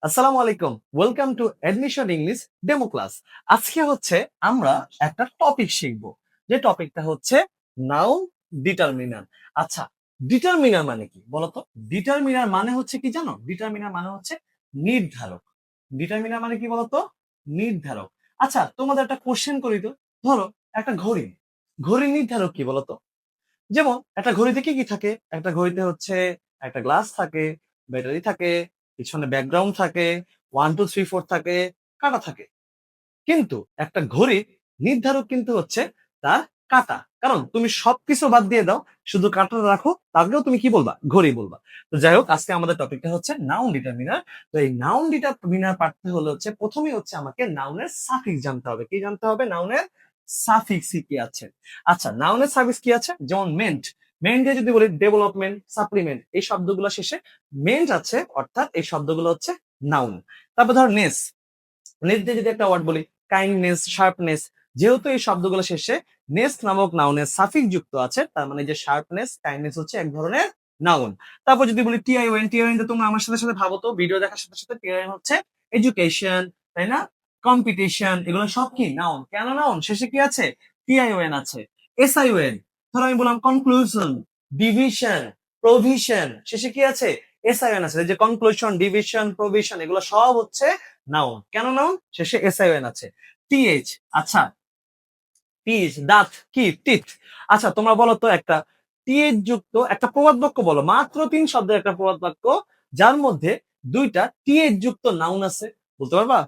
আসসালামু আলাইকুম, welcome to admission English demo class. আজকে হচ্ছে আমরা একটা টপিক শিখবো, যে টপিকটা হচ্ছে নাউন ডিটারমিনার। আচ্ছা, ডিটারমিনার মানে কি বলতো? ডিটারমিনার মানে হচ্ছে কি জানো? ডিটারমিনার মানে হচ্ছে নির্ধারক। ডিটারমিনার মানে কি বলতো? নির্ধারক। আচ্ছা, তোমাদের একটা কোশ্চেন করি তো। ধরো একটা ঘড়ি, ঘড়ি নির্ধারক কি বলতো? যেমন একটা ঘড়িতে কি কি থাকে? একটা ঘড়িতে হচ্ছে একটা গ্লাস থাকে, ব্যাটারি থাকে, পিছনে ব্যাকগ্রাউন্ড থাকে, 1 2 3 4 থাকে, কাঁটা থাকে। কিন্তু একটা ঘড়ি নির্ধারক কিন্তু হচ্ছে তার কাঁটা। কারণ তুমি সবকিছু বাদ দিয়ে দাও, শুধু কাঁটাটা রাখো, তারপরেও তুমি কি বলবা? ঘড়ি বলবা। তো যাই হোক, আজকে আমাদের টপিকটা হচ্ছে নাউন ডিটারমিনার। তো এই নাউন ডিটারমিনার পাঠতে হলে হচ্ছে প্রথমেই হচ্ছে আমাকে নাউনের সাফিক্স জানতে হবে। কি জানতে হবে? নাউনের সাফিক্স কি আছে। আচ্ছা, নাউনের সাফিক্স কি আছে? যেমন মেন্ট, মেন্ট দিয়ে যদি বলি ডেভেলপমেন্ট, সাপ্লিমেন্ট, এই শব্দগুলো শেষে মেন্ট আছে, অর্থাৎ এই শব্দগুলো হচ্ছে নাউন। তারপর ধর নেস, নেস দিয়ে যদি একটা ওয়ার্ড বলি কাইন্ডনেস, শার্পনেস, যেহেতু এই শব্দগুলো শেষে নেস নামক নাউনের সাফিক্স যুক্ত আছে, তার মানে যে শার্পনেস, কাইন্ডনেস হচ্ছে এক ধরনের নাউন। তারপর যদি বলি টিআইওএন, টিআইওএন তোমরা আমার সাথে সাথে ভাবো তো, ভিডিও দেখার সাথে সাথে টিআইওএন হচ্ছে এডুকেশন, তাই না? কম্পিটিশন, এগুলো সব কি নাউন। কেন নাউন? শেষে কি আছে? টিআইওএন আছে। এসআইওএন, ধরো আমি বললাম কনক্লুশন, ডিভিশন, প্রভিশন, শেষে কি আছে? এসআইওএন আছে। এই যে কনক্লুশন, ডিভিশন, প্রভিশন, এগুলো সব হচ্ছে নাউন। কেন নাউন? শেষে এসআইওএন আছে। টিএইচ, আচ্ছা, টিচ, দাঁত, কি? টিথ। আচ্ছা, তোমরা বলো তো একটা টিএইচ যুক্ত একটা প্রবাদ বাক্য বলো, মাত্র 3 শব্দের একটা প্রবাদ বাক্য, যার মধ্যে 2টা টিএইচ যুক্ত নাউন আছে। বলতে পারবা?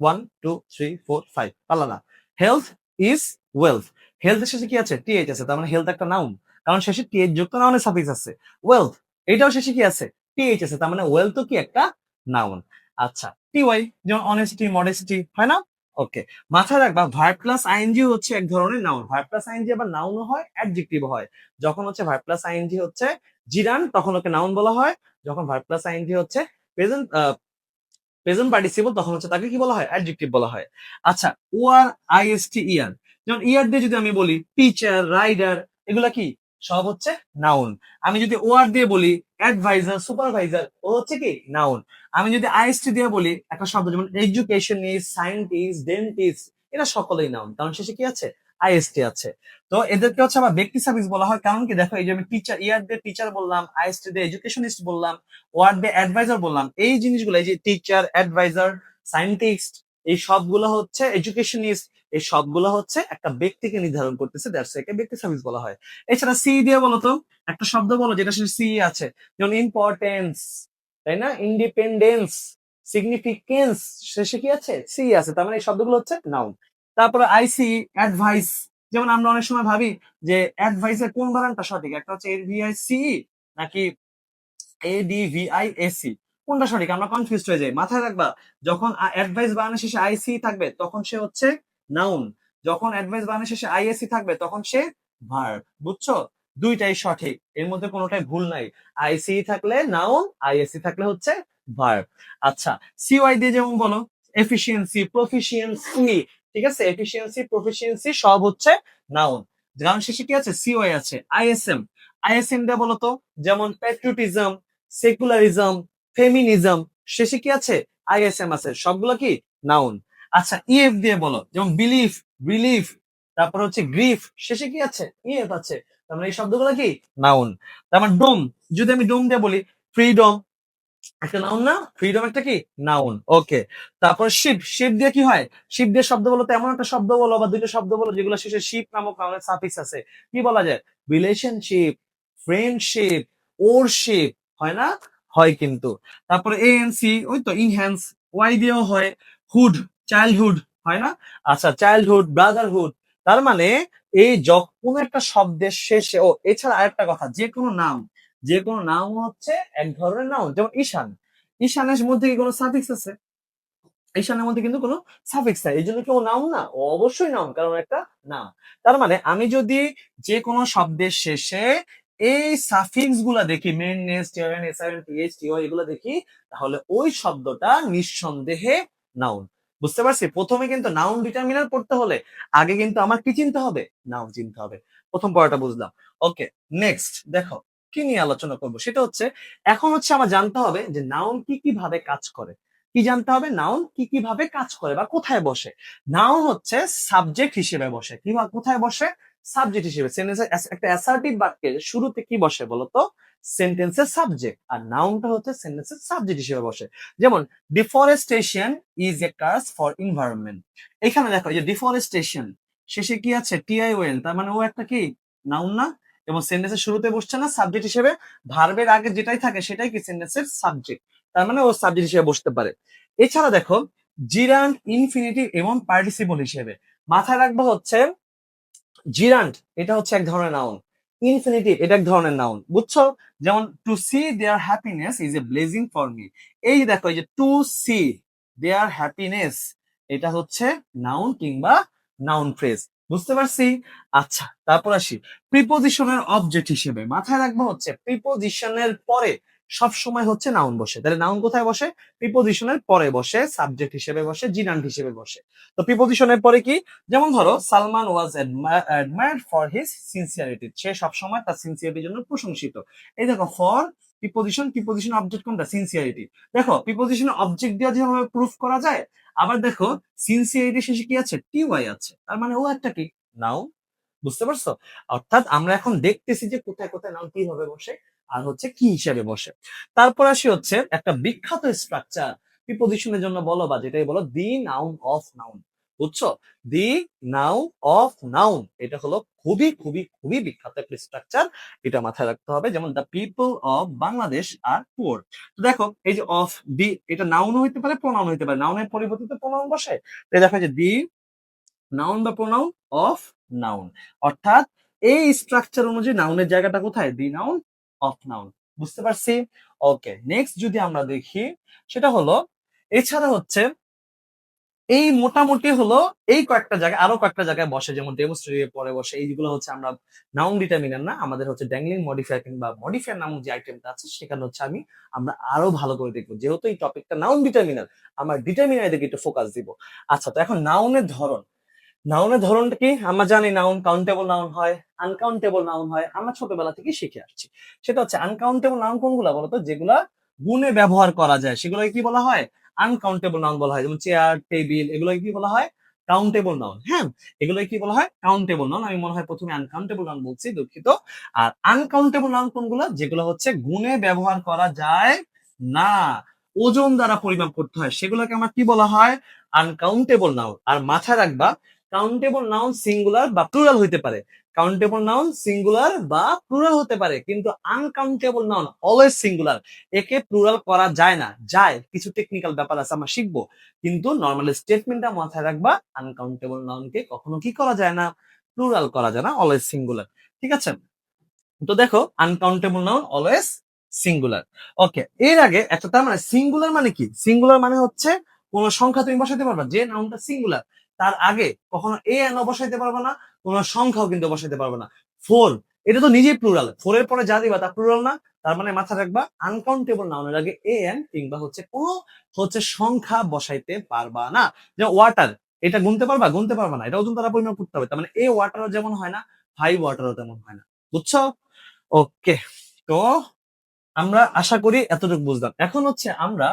1 2 3 4 5, পারলা না? হেলথ ইজ ওয়েলথ, হেলথ শেষে কি আছে? টিএইচ আছে, তার মানে হেলথ একটা নাউন, কারণ শেষে টিএইচ যুক্ত নাউনের সাফিক্স আছে। ওয়েলথ, এটাও শেষে কি আছে? টিএইচ আছে, তার মানে ওয়েলথ কি একটা নাউন। আচ্ছা, টিওয়াই, যেমন অনেস্টি, মডেস্টি, হয় না? ওকে, মাথায় রাখবা ভার্ব প্লাস আইএনজি হচ্ছে এক ধরনের নাউন। ভার্ব প্লাস আইএনজি আবার নাউনও হয়, অ্যাডজেক্টিভও হয়। যখন হচ্ছে ভার্ব প্লাস আইএনজি হচ্ছে জিরান, তখন ওকে নাউন বলা হয়। যখন ভার্ব প্লাস আইএনজি হচ্ছে প্রেজেন্ট প্রেজেন্ট পার্টিসিপল, তখন হচ্ছে তাকে কি বলা হয়? অ্যাডজেক্টিভ বলা হয়। আচ্ছা, ওয়ার, আইএসটি, ইয়ার, যেমন ইয়ার দিয়ে যদি আমি বলি টিচার, রাইডার, এগুলা কি? সব হচ্ছে নাউন। আমি যদি ওয়ার দিয়ে বলি অ্যাডভাইজার, সুপারভাইজার, ও হচ্ছে কি? নাউন। আমি যদি আইএসটি দিয়ে বলি একটা শব্দ, যেমন এডুকেশনিস্ট, সায়েন্টিস্ট, ডেন্টিস্ট, এরা সকলেই নাউন, কারণ শেষে কি আছে? আইএসটি আছে। তো এদেরকে হচ্ছে আবার ব্যক্তি সার্ভিস বলা হয়, কারণ কি? দেখো, এই যে আমি টিচার, ইয়ার দিয়ে টিচার বললাম, আইএসটি দিয়ে এডুকেশনিস্ট বললাম, ওয়ার্ড দিয়ে অ্যাডভাইজার বললাম, এই জিনিসগুলো, এই যে টিচার, অ্যাডভাইজার, সায়েন্টিস্ট, এই সবগুলো হচ্ছে এডুকেশনিস্ট, এই সবগুলো হচ্ছে একটা ব্যক্তিকে নির্ধারণ করতেছে, দ্যাটস একে ব্যক্তি সার্ভিস বলা হয়। এছাড়া সি দিয়ে বলো তো একটা শব্দ বলো যেটা শেষে সি আছে, যেমন ইম্পর্টেন্স, তাই না? ইন্ডিপেন্ডেন্স, সিগনিফিকেন্স, শেষে কি আছে? সি আছে, তার মানে এই শব্দগুলো হচ্ছে নাউন। তারপরে আইসি, অ্যাডভাইস, যেমন আমরা অনেক সময় ভাবি যে অ্যাডভাইসের কোন বানানটা সঠিক, একটা হচ্ছে এভিআইসি নাকি এডিভিআইএসি, কোনটা সঠিক আমরা কনফিউজ হয়ে যাই। মাথায় রাখবা, যখন অ্যাডভাইস বানানোর শেষে আইসি থাকবে তখন সে হচ্ছে নাউন, যখন অ্যাডভাইস বানানোর শেষে আইএসি থাকবে তখন সে ভার্ব। বুঝছো? দুইটাই সঠিক, এর মধ্যে কোনোটাই ভুল নাই। আইসি থাকলে নাউন, আইএসি থাকলে হচ্ছে ভার্ব। আচ্ছা, সিওয়াই দিয়ে যেমন বলো এফিসিয়েন্সি, প্রফিসিয়েন্সি, ঠিক আছে? এফিসিয়েন্সি, প্রফিসিয়েন্সি সব হচ্ছে নাউন, কারণ শেষে কি আছে? সিওয়াই আছে। আইএসএম, আইএসএম দিয়ে বলো তো, যেমন প্যাট্রিয়টিজম, সেকুলারিজম, ফেমিনিজম, শেষে কি আছে? আইএসএম আছে, সবগুলো কি? নাউন। আচ্ছা, ইএফ দিয়ে বলো, যেমন বিলিফ, রিলিফ, তারপর হচ্ছে গ্রিফ, শেষে কি আছে? ইএফ আছে, তার মানে এই শব্দগুলো কি? নাউন। তারপর ডোম, যদি আমি ডোম দিয়ে বলি ফ্রিডম, একটা নাউন না? ফ্রিডম একটা কি? নাউন। ওকে, তারপর শিপ, শিপ দিয়ে কি হয়? শিপ দিয়ে শব্দ বলো তো, এমন একটা শব্দ বলো বা দুইটা শব্দ বলো যেগুলো শেষে শিপ নামক নাউনের সাফিক্স আছে। কি বলা যায়? রিলেশনশিপ, ফ্রেন্ডশিপ, ওরশিপ, হয় না? হয় কিন্তু। তারপরে এএনসি, ওই তো ইনহ্যান্স, ওয়াই দিয়েও হয়। হুড, চাইল্ডহুড, হয় না? আচ্ছা, চাইল্ডহুড, ব্রাদারহুড, তার মানে এই কোনো একটা শব্দের শেষে, ও এছাড়া আরেকটা কথা, যে কোনো নাম, যে কোনো নাম হচ্ছে এক ধরনের নাউন। যেমন ঈশান, ঈশানের মধ্যে কি কোনো সাফিক্স আছে? ঈশানের মধ্যে কিন্তু কোনো সাফিক্স নাই, এই জন্য কি ও নাউন না? ও অবশ্যই নাউন, কারণ একটা নাম। তার মানে আমি যদি যে কোনো শব্দের শেষে এই সাফিক্স গুলা দেখি, মেন, নেস, টিআরএন, এসআরএন, টিএইচ, টিও, এগুলো দেখি, তাহলে ওই শব্দটা নিঃসন্দেহে নাউন। বুঝতে পারছি? প্রথমে কিন্তু নাউন ডিটারমিনার পড়তে হলে আগে কিন্তু আমার কি চিনতে হবে? নাউন চিনতে হবে। প্রথম পড়াটা বুঝলাম। ওকে, নেক্সট দেখো, কি নিয়ে আলোচনা করব সেটা হচ্ছে এখন হচ্ছে আমার জানতে হবে যে নাউন কি কি ভাবে কাজ করে। কি জানতে হবে? নাউন কি কি ভাবে কাজ করে বা কোথায় বসে। নাউন হচ্ছে সাবজেক্ট হিসেবে বসে। কোথায় বসে? সাবজেক্ট হিসেবে। সেন্টেন্সের একটা অ্যাসার্টিভ বাক্যের শুরুতে কি বসে বলতো? সেন্টেন্সের সাবজেক্ট। আর নাউনটা হচ্ছে সেন্টেন্সের সাবজেক্ট হিসেবে বসে। যেমন ডিফরেস্টেশন ইজ এ কাজ ফর এনভায়রনমেন্ট। এখানে দেখো এই যে ডিফরেস্টেশন শেষে কি আছে? টিআইওএন, তার মানে ও একটা কি নাউন না? এবং সেন্টেন্সের শুরুতে বসছে না সাবজেক্ট হিসেবে, ভার্বের আগে যেটাই থাকে সেটাই কি সেন্টেন্সের সাবজেক্ট, তার মানে ও সাবজেক্ট হিসেবে বসতে পারে। এছাড়া দেখো জিরান্ড ইনফিনিটিভ এবং পার্টিসিপল হিসেবে মাথায় রাখবো হচ্ছে জিরান্ড এটা হচ্ছে এক ধরনের নাউন, ইনফিনিটিভ এটা এক ধরনের নাউন, বুঝছো? যেমন to see their happiness is a blessing for me. এই যে দেখো এই যে টু সি দেয়ার হ্যাপিনেস এটা হচ্ছে নাউন কিংবা নাউন ফ্রেজ, বুঝতে পারছি? আচ্ছা তারপর আসি প্রিপোজিশনের অবজেক্ট হিসেবে মাথায় রাখবো হচ্ছে প্রিপোজিশনের পরে সব সময় হচ্ছে নাউন বসে। তাহলে নাউন কোথায় বসে? প্রিপোজিশনের পরে বসে, সাবজেক্ট হিসেবে বসে, জিরান্ড হিসেবে বসে। তো প্রিপোজিশনের পরে কি? যেমন ধরো সালমান ওয়াজ অ্যাডমায়ার্ড ফর হিজ সিনসিয়ারিটি, সে সবসময় তার সিনসিয়ারিটির জন্য প্রশংসিত। এই দেখো ফর প্রিপোজিশন অবজেক্ট কোনটা? সিনসিয়ারিটি। দেখো প্রিপোজিশন অবজেক্ট দিয়ে যেভাবে প্রুফ করা যায়, আবার দেখো সিনসিয়ারিটি শেষে কি আছে? টিওয়াই আছে, তার মানে ও একটা কি নাউন, বুঝতে পারছো? অর্থাৎ আমরা এখন দেখতেছি যে কোথায় কোথায় নাউন কিভাবে বসে আর হচ্ছে কি হিসেবে বসে। তারপর আসি হচ্ছে একটা বিখ্যাত স্ট্রাকচার প্রিপোজিশনের জন্য বলো বা যেটাই বলো, দি নাউন অফ নাউন, বুঝছো? দি নাউন অফ নাউন এটা হলো খুবই খুবই খুবই বিখ্যাত একটা স্ট্রাকচার, এটা মাথায় রাখতে হবে। যেমন the people of Bangladesh are poor. তো দেখো এই যে অফ দি এটা নাউন হইতে পারে, প্রোনাউন হইতে পারে, নাউনের পরিবর্তে প্রোনাউন বসে। তো দেখো যে দি নাউন বা প্রোনাউন অফ নাউন, অর্থাৎ এই স্ট্রাকচার অনুযায়ী নাউনের জায়গাটা কোথায়? দি নাউন অফ নাউন, বুঝতে পারছি? ওকে, নেক্সট যদি আমরা দেখি সেটা হলো এছাড়া হচ্ছে এই মোটামুটি হলো এই কয়েকটা জায়গায়, আরো কয়েকটা জায়গায় বসে, যেমন ডেমোস্ট্রেটিভ পরে বসে। এইগুলো হচ্ছে আমরা নাউন ডিটারমিনার না, আমাদের হচ্ছে ড্যাংলিং মডিফায়ার কিংবা মডিফায়ার নামক যে আইটেমটা আছে সেখানে হচ্ছে আমরা আরো ভালো করে দেখবো, যেহেতু এই টপিকটা নাউন ডিটারমিনার, আমরা ডিটারমিনার দিকে একটু ফোকাস দিব। আচ্ছা তো এখন নাউনের ধরন, নাউনের ধরনটা কি? আমরা জানি নাউন কাউন্টেবল নাউন হয়, আনকাউন্টেবল নাউন হয়, আমরা ছোটবেলা থেকে শিখে আসছি। সেটা হচ্ছে আনকাউন্টেবল নাউন কোনগুলা বলতো? যেগুলা গুণে ব্যবহার করা যায় সেগুলোকে কি বলা হয়? আনকাউন্টেবল নাউন বলা হয়। যেমন চেয়ার, টেবিল, এগুলোকে কি বলা হয়? Countable noun. হ্যাঁ, এগুলোকে কি বলা হয়? Countable noun. আমি মনে হয় প্রথমে আনকাউন্টেবল নাউন বলছি, দুঃখিত। আর আনকাউন্টেবল নাউন কোনগুলো? যেগুলো হচ্ছে গুণে ব্যবহার করা যায় না, ওজন দ্বারা পরিমাপ করতে হয়, সেগুলোকে আমার কি বলা হয়? Uncountable noun. আর মাথায় রাখবা কাউন্টেবল নাউন সিঙ্গুলার বা প্লুরাল হইতে পারে, কাউন্টেবল নাউন সিঙ্গুলার বা প্লুরাল হতে পারে, কিন্তু আনকাউন্টেবল নাউন অলওয়েজ সিঙ্গুলার, একে প্লুরাল করা যায় না। যায়, কিছু টেকনিক্যাল ব্যাপার আছে আমরা শিখবো, কিন্তু নর্মাল স্টেটমেন্টটা মাথায় রাখবা আনকাউন্টেবল নাউনকে কখনো কি করা যায় না? প্লুরাল করা যায় না, অলওয়েজ সিঙ্গুলার। ঠিক আছে? তো দেখো আনকাউন্টেবল নাউন অলওয়েজ সিঙ্গুলার। ওকে, এর আগে একটা, তার মানে সিঙ্গুলার মানে কি? সিঙ্গুলার মানে হচ্ছে কোন সংখ্যা তুমি বসাইতে পারবা, যে নাউনটা সিঙ্গুলার তার আগে কখনো এ এন বসাইতে পারবা না, কোন সংখ্যাও কিন্তু বসাইতে পারবা না। ফোর এটা তো নিজেই প্লুরাল, ফোর এর পরে যা দিবা তা প্লুরাল না, তার মানে মাথা রাখবা আনকাউন্টেবল নাউনের আগে এ এন কিংবা হচ্ছে কোন হচ্ছে সংখ্যা বসাইতে পারবা না। যে ওয়াটার, এটা গুনতে পারবা? গুনতে পারবা না, এটা ওজন দ্বারা পরিমাপ করতে হবে, তার মানে এ ওয়াটারও যেমন হয় না, হাই ওয়াটারও তেমন হয় না, বুঝছো? ওকে, তো আমরা আশা করি এতটুকু বুঝলাম। এখন হচ্ছে আমরা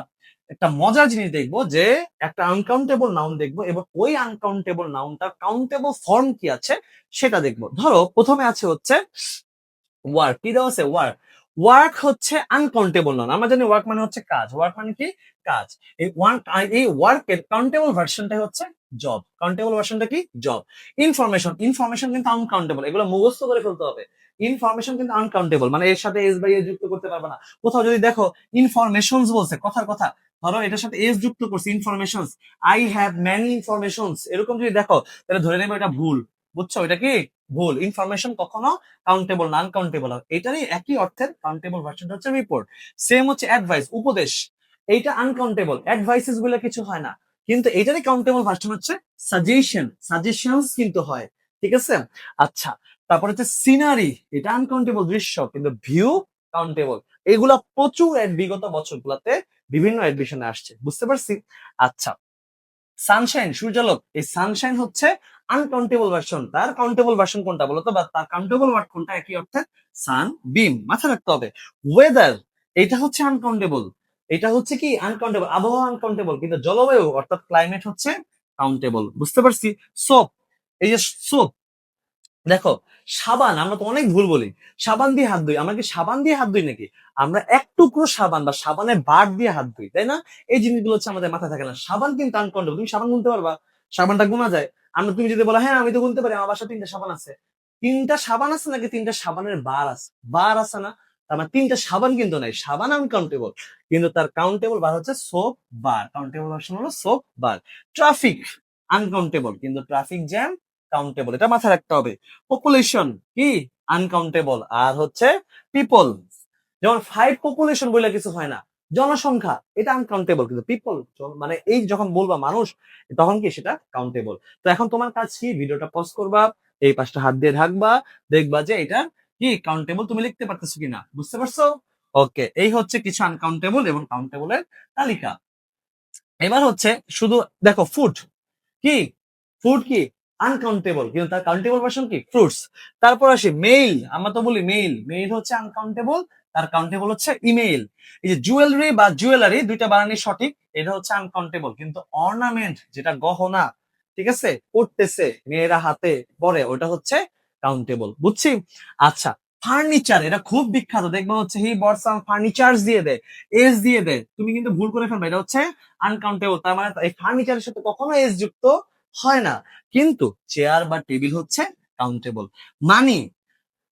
একটা মজার জিনিস দেখবো, যে একটা আনকাউন্টেবল নাউন দেখবো এবং ওই আনকাউন্টেবল নাউনটার কাউন্টেবল ফর্ম কি আছে সেটা দেখবো। ধরো প্রথমে আছে হচ্ছে ওয়ার্ক, কি দেওয়া আছে? ওয়ার্ক। ওয়ার্ক হচ্ছে আনকাউন্টেবল নাউন, আমরা জানি ওয়ার্ক মানে হচ্ছে কাজ, ওয়ার্ক মানে কি? কাজ। এই ওয়ার্কের কাউন্টেবল ভার্সনটা হচ্ছে জব, কাউন্টেবল ভার্সনটা কি? জব। ইনফরমেশন, ইনফরমেশন কিন্তু আনকাউন্টেবল, এগুলো মুখস্থ করে ফেলতে হবে। ইনফরমেশন কিন্তু আনকাউন্টেবল, মানে এর সাথে এস বাই এস যুক্ত করতে পারবে না। কোথাও যদি দেখো ইনফরমেশনস বলছে, কথার কথা, ধরো এটার সাথে এস যুক্ত করছে, informations, I have many informations, এরকম যদি দেখো তাহলে ধরে নেবে এটা ভুল, বুঝছো? এটা কি ভুল। ইনফরমেশন কখনো কাউন্টেবল না, আনকাউন্টেবল হয়। এটারই একই অর্থের কাউন্টেবল ভার্সনটা হচ্ছে রিপোর্ট। সেম হচ্ছে অ্যাডভাইস, উপদেশ, এইটা আনকাউন্টেবল, অ্যাডভাইসেস গুলো কিছু হয় না। কিন্তু এটারই কাউন্টেবল ভার্সন হচ্ছে সাজেশন, সাজেশনস কিন্তু হয়। ঠিক আছে? আচ্ছা, তারপর হচ্ছে সিনারি, এটা আনকাউন্টেবল, দৃশ্য, কিন্তু ভিউ কাউন্টেবল। এগুলা প্রচুর বিগত বছরগুলোতে বিভিন্ন এডমিশনে আসছে, বুঝতে পারছি? আচ্ছা, সানশাইন, সূর্যালোক, এই সানশাইন হচ্ছে আনকাউন্টেবল ভার্সন। তার কাউন্টেবল ভার্সন কোনটা বলতো, বা তার কাউন্টেবল ওয়ার্ড কোনটা, একই অর্থে সান, বিম, মাথায় রাখতে হবে। ওয়েদার, এটা হচ্ছে আনকাউন্টেবল, এটা হচ্ছে কি আনকাউন্টেবল, আবহাওয়া আনকাউন্টেবল, কিন্তু জলবায়ু অর্থাৎ ক্লাইমেট হচ্ছে কাউন্টেবল। বুঝতে পারছি? সোপ, এই যে সোপ, দেখো সাবান, আমরা তো অনেক ভুল বলি, সাবান দিয়ে হাত ধুই, আমরা কি সাবান দিয়ে হাত ধুই নাকি? আমরা এক টুকরো সাবান বা সাবানের বার দিয়ে হাত ধুই, তাই না? এই জিনিসগুলো হচ্ছে আমাদের মাথায় থাকে না। সাবান কিন্তু আনকাউন্টেবল, তুমি সাবান গুনতে পারবা? সাবানটা গোনা যায়? আমরা, তুমি যদি বলো হ্যাঁ আমি তো গুনতে পারি, আমার বাসায় 3টা সাবান আছে, 3টা সাবান আছে নাকি 3টা সাবানের বার আছে? বার আছে না? তার মানে 3টা সাবান কিন্তু নাই, সাবান আনকাউন্টেবল, কিন্তু তার কাউন্টেবল বার হচ্ছে সোপ বার, কাউন্টেবল ভার্সন হলো সোপ বার। ট্রাফিক আনকাউন্টেবল, কিন্তু ট্রাফিক জ্যাম কাউন্টেবল, এটা মাথায় রাখতে হবে। পপুলেশন কি আনকাউন্টেবল, আর হচ্ছে পিপল, যেমন 5 পপুলেশন বলে কিছু হয় না, জনসংখ্যা এটা আনকাউন্টেবল, কিন্তু পিপল মানে এই যখন বলবা মানুষ, তখন কি সেটা কাউন্টেবল। তো এখন তোমার কাজ কি, ভিডিওটা পজ করবা, এই পাশটা হাত দিয়ে ঢাকবা, দেখবা যে এটা কি কাউন্টেবল তুমি লিখতে পারতেছো কিনা। বুঝতে পারছো? ওকে, এই হচ্ছে কিছু আনকাউন্টেবল এবং কাউন্টেবলের তালিকা। এবার হচ্ছে শুধু দেখো ফুড কি, ফুড কি আনকাউন্টেবল, কিন্তু তার কাউন্টেবল ভার্সন কি ফ্রুটস। তারপর আসি মেইল, আমরা তো বলি মেইল, মেইল হচ্ছে আনকাউন্টেবল, তার কাউন্টেবল হচ্ছে ইমেইল। এই যে জুয়েলারি বা জুয়েলারি, দুইটা বানানি সঠিক, এটা হচ্ছে আনকাউন্টেবল, কিন্তু অর্নামেন্ট যেটা গহনা, ঠিক আছে, পড়তেছে মেয়েরা হাতে পরে, ওটা হচ্ছে কাউন্টেবল। বুঝছি? আচ্ছা, ফার্নিচার, এটা খুব বিখ্যাত, দেখবা হচ্ছে হি বট সাম ফার্নিচার্স দিয়ে দেয়, এস দিয়ে দেয়, তুমি কিন্তু ভুল করে ফেলবে, এটা হচ্ছে আনকাউন্টেবল। তার মানে এই ফার্নিচারের সাথে কখনো এস যুক্ত হয় না, কিন্তু চেয়ার বা টেবিল হচ্ছে কাউন্টেবল। মানি,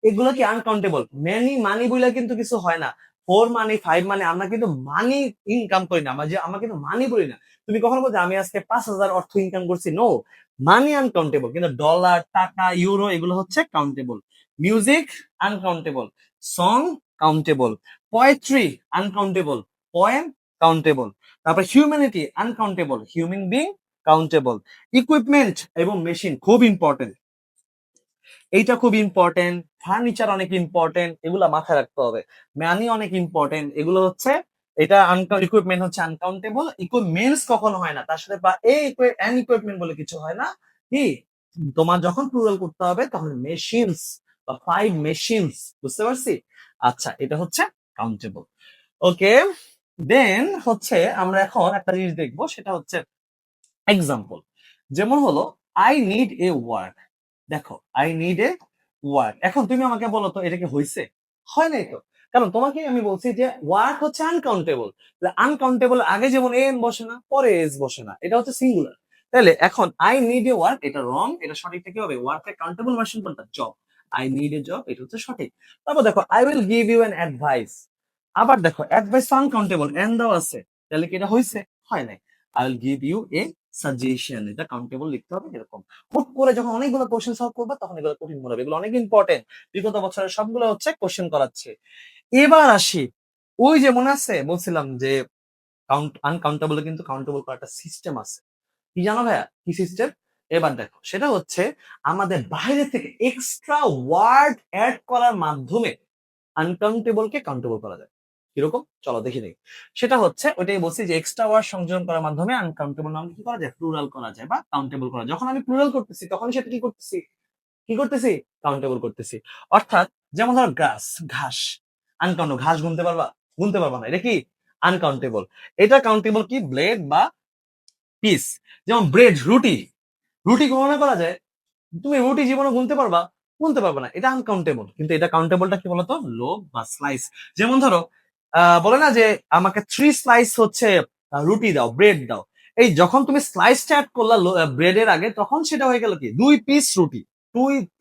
এগুলো কি আনকাউন্টেবল, মেনি মানি বলে কিন্তু কিছু হয় না, 4 মানি 5 মানি, আমরা কিন্তু মানি ইনকাম করি না, আমরা কিন্তু মানি বলি না। তুমি কখনো বলছো আমি আজকে 5,000 অর্থ ইনকাম করছি? নো, মানি আনকাউন্টেবল, কিন্তু ডলার, টাকা, ইউরো এগুলো হচ্ছে countable. Music uncountable, song countable, poetry uncountable, poem countable. তারপর humanity uncountable, human being countable. Equipment এবং মেশিন খুব ইম্পর্টেন্ট, এইটা খুব ইম্পর্টেন্ট। ফার্নিচার অনেক ইম্পর্টেন্ট, এগুলো মাথায় রাখতে হবে। মানি অনেক ইম্পর্টেন্ট, এগুলো হচ্ছে, এটা ইকুইপমেন্ট হচ্ছে আনকাউন্টেবল, ইকুইপমেন্টস কখনো হয় না তার সাথে, বা এই ইকুইপমেন্ট বলে কিছু হয় না। কি, তোমার যখন প্লুরাল করতে হবে তখন মেশিনস বা 5 মেশিনস। বুঝতে পারছি? আচ্ছা, এটা হচ্ছে কাউন্টেবল। ওকে, দেন হচ্ছে আমরা এখন একটা জিনিস দেখবো, সেটা হচ্ছে এক্সাম্পল। যেমন হলো আই নিড এ ওয়ার্ক, দেখো আই নিড এ ওয়ার্ক, এখন তুমি আমাকে বলো তো এটা কি হয়েছে? হয় নাই তো, কারণ তোমাকে আমি বলছি যে ওয়ার্ক হচ্ছে আনকাউন্টেবল, আনকাউন্টেবল আগে যেমন এন বসে না, পরে এস বসে না, এটা হচ্ছে সিঙ্গুলার। তাহলে এখন আই নিড এ ওয়ার্ক, এটা রং, এটা সঠিকটা কি হবে, ওয়ার্কের কাউন্টেবল ভার্সন কোনটা, job, I need a job, এটা হচ্ছে সঠিক। তারপর দেখো I will give you an advice, আবার দেখো অ্যাডভাইস আনকাউন্টেবল, এন দাও আছে, তাহলে কি এটা হয়েছে? হয় নাই। I will give you a suggestion, এটা কাউন্টেবল লিখতে হবে এরকম। হুট করে যখন অনেকগুলো কোশ্চেন সলভ করবা তখন এগুলো কঠিন মনে হবে, এগুলো অনেক ইম্পর্টেন্ট, বিগত বছরের সবগুলো হচ্ছে কোশ্চেন করাচ্ছে। এবার আসি, ওই যে মনে আছে বলছিলাম যে আনকাউন্টেবল কিন্তু কাউন্টেবল করার একটা সিস্টেম আছে, কি জানো ভাইয়া, কি সিস্টেম? এবার দেখো, সেটা হচ্ছে আমাদের বাইরে থেকে এক্সট্রা ওয়ার্ড অ্যাড করার মাধ্যমে আনকাউন্টেবল কে কাউন্টেবল করা যায়। কিরকম, চলো দেখি দেখি। সেটা হচ্ছে ওইটাই বলছি যে এক্সট্রা ওয়ার্ড সংযোজন করার মাধ্যমে আনকাউন্টেবল নাম কি করা যায়, প্লুরাল করা যায় বা কাউন্টেবল করা যায়। যখন আমি প্লুরাল করতেছি তখন সেটা কি করতেছি, কি করতেছি, কাউন্টেবল করতেছি। অর্থাৎ যেমন ধরো গ্রাস, ঘাস, আনকাউন্টেবল, ঘাস গুনতে পারবা? গুনতে পারবা না, এটা কি আনকাউন্টেবল। এটা কাউন্টেবল কি, ব্লেড বা পিস। যেমন ব্রেড, রুটি, রুটি গণনা করা যায়, তুমি রুটি জীবনে গুনতে পারবা? গুনতে পারবে না, এটা আনকাউন্টেবল। কিন্তু এটা কাউন্টেবলটা কি বলতো, লোভ বা স্লাইস। যেমন ধরো বলে না যে আমাকে 3 স্লাইস হচ্ছে রুটি দাও, ব্রেড দাও, এই যখন তুমি স্লাইসটা অ্যাড করলা ব্রেডের আগে, তখন সেটা হয়ে গেল কি 2 পিস রুটি,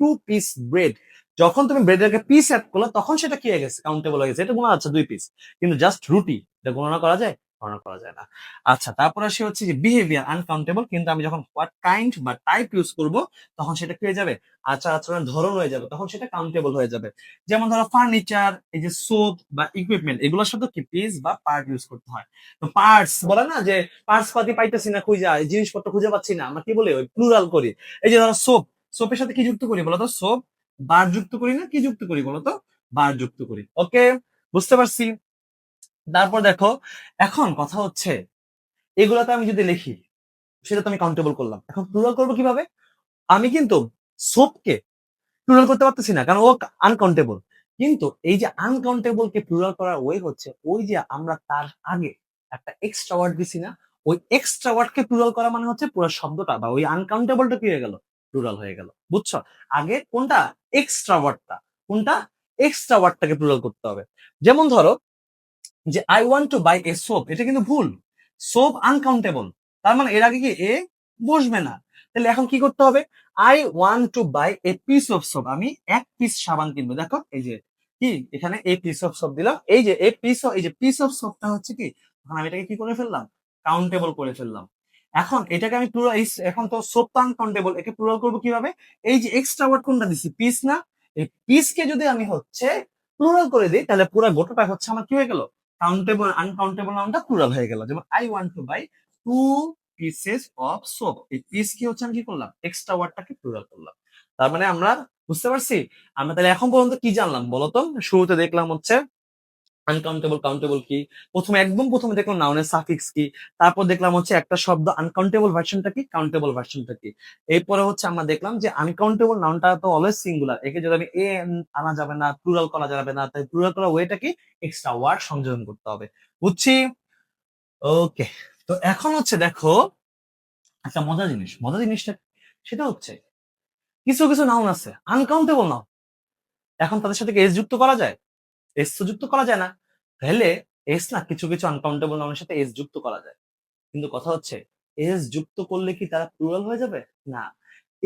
2 পিস ব্রেড। যখন তুমি ব্রেডের আগে পিস অ্যাড করলা তখন সেটা কি হয়ে গেছে, কাউন্টেবল হয়ে গেছে, এটা গোনা আছে 2 পিস। কিন্তু জাস্ট রুটি, এটা গণনা করা যায়? গণনা করা যায় না। আচ্ছা, তারপর আসে হচ্ছে যে বিহেভিয়ার আনকাউন্টেবল, কিন্তু আমি যখন হোয়াট কাইন্ড বা টাইপ ইউজ করব তখন সেটা কি হয়ে যাবে, আচার আচরণের ধরন হয়ে যাবে, তখন সেটা কাউন্টেবল হয়ে যাবে। যেমন ধরো ফার্নিচার, এই যে সোপ বা ইকুইপমেন্ট, এগুলোর সাথে কি পিস বা পার্ট ইউজ করতে হয়। তো পার্টস বলে না যে পার্টস পাতি পাইতেছি না, খুঁজে এই জিনিসপত্র খুঁজে পাচ্ছি না, আমরা কি বলি, ওই প্লুরাল করি। এই যে ধরো সোপ, সোপের সাথে কি যুক্ত করি বলতো, সোপ বার যুক্ত করি না, কি যুক্ত করি বলতো, বার যুক্ত করি। ওকে, বুঝতে পারছি। তারপর দেখো, এখন কথা হচ্ছে এগুলাতে আমি যদি লিখি সেটা তো আমি কাউন্টেবল করলাম। এখন প্লুরাল করবো কিভাবে? আমি কিন্তু সোপকে প্লুরাল করতে পারতেছি না, কারণ ও আনকাউন্টেবল। কিন্তু এই যে আনকাউন্টেবল কে প্লুরাল করার ওয়ে হচ্ছে ওই যে আমরা তার আগে একটা এক্সট্রা ওয়ার্ড দিছি না, ওই এক্সট্রা ওয়ার্ড কে প্লুরাল করা মানে হচ্ছে পুরো শব্দটা বা ওই আনকাউন্টেবলটা কি হয়ে গেল, প্লুরাল হয়ে গেল। বুঝছো? আগে কোনটা? এক্সট্রা ওয়ার্ডটা। কোনটা? এক্সট্রা ওয়ার্ডটাকে প্লুরাল করতে হবে। যেমন ধরো যে I want to buy a soap, এটা কিন্তু ভুল। সোপ আনকাউন্টেবল, তার মানে এর আগে কি এ বসবে না। তাহলে এখন কি করতে হবে? I want to buy a piece of soap, আমি এক পিস সাবান কিনবো। দেখো এই যে কি এখানে এ পিস অফ সোপ দিলাম, এই যে এ পিস, এই যে পিস অফ সোপটা হচ্ছে কি, এখন আমি এটাকে কি করে ফেললাম? কাউন্টেবল করে ফেললাম। এখন এটাকে আমি প্লুরাল, এখন তো সোপ তো আনকাউন্টেবল, একে প্লুরাল করবো কিভাবে? এই যে এক্সট্রা ওয়ার্ড কোনটা দিছি, পিস না? এই পিসকে যদি আমি হচ্ছে প্লুরাল করে দিই, তাহলে পুরো গোটাটা হচ্ছে আমার কি হয়ে গেল, কাউন্টেবল আনকাউন্টেবল নাউনটা প্লুরাল হয়ে গেল। যেমন I want to buy two pieces of soap, এই পিস কি হচ্ছে, আমি কি করলাম? এক্সট্রা ওয়ার্ডটাকে প্লুরাল করলাম। তার মানে আমরা বুঝতে পারছি আমরা তাহলে এখন পর্যন্ত কি জানলাম বলতো? শুরুতে দেখলাম হচ্ছে আনকাউন্টেবল কাউন্টেবল কি, প্রথমে একদম প্রথমে দেখলাম নাউনের সাফিক্স কি, তারপর দেখলাম হচ্ছে একটা শব্দ আনকাউন্টেবল ভার্সনটা কি, কাউন্টেবল ভার্সনটা কি। এরপরে হচ্ছে আমরা দেখলাম যে আনকাউন্টেবল নাউনটা তো অলওয়েজ সিঙ্গুলার, একে যদি আমি এ আনা যাবে না, প্লুরাল করা যাবে না, তাই প্লুরাল করার ওয়েটা কি, এক্সট্রা ওয়ার্ড সংযোজন করতে হবে। বুঝছি? ওকে। তো এখন হচ্ছে দেখো একটা মজার জিনিস, মজার জিনিসটা সেটা হচ্ছে কিছু কিছু নাউন আছে আনকাউন্টেবল নাউন, এখন তাদের সাথে কি এস যুক্ত করা যায়? এস তো যুক্ত করা যায় না। তাহলে এস না, কিছু কিছু আনকাউন্টেবল নাউনের সাথে এস যুক্ত করা যায়, কিন্তু কথা হচ্ছে এস যুক্ত করলে কি তারা প্লুরাল হয়ে যাবে? না।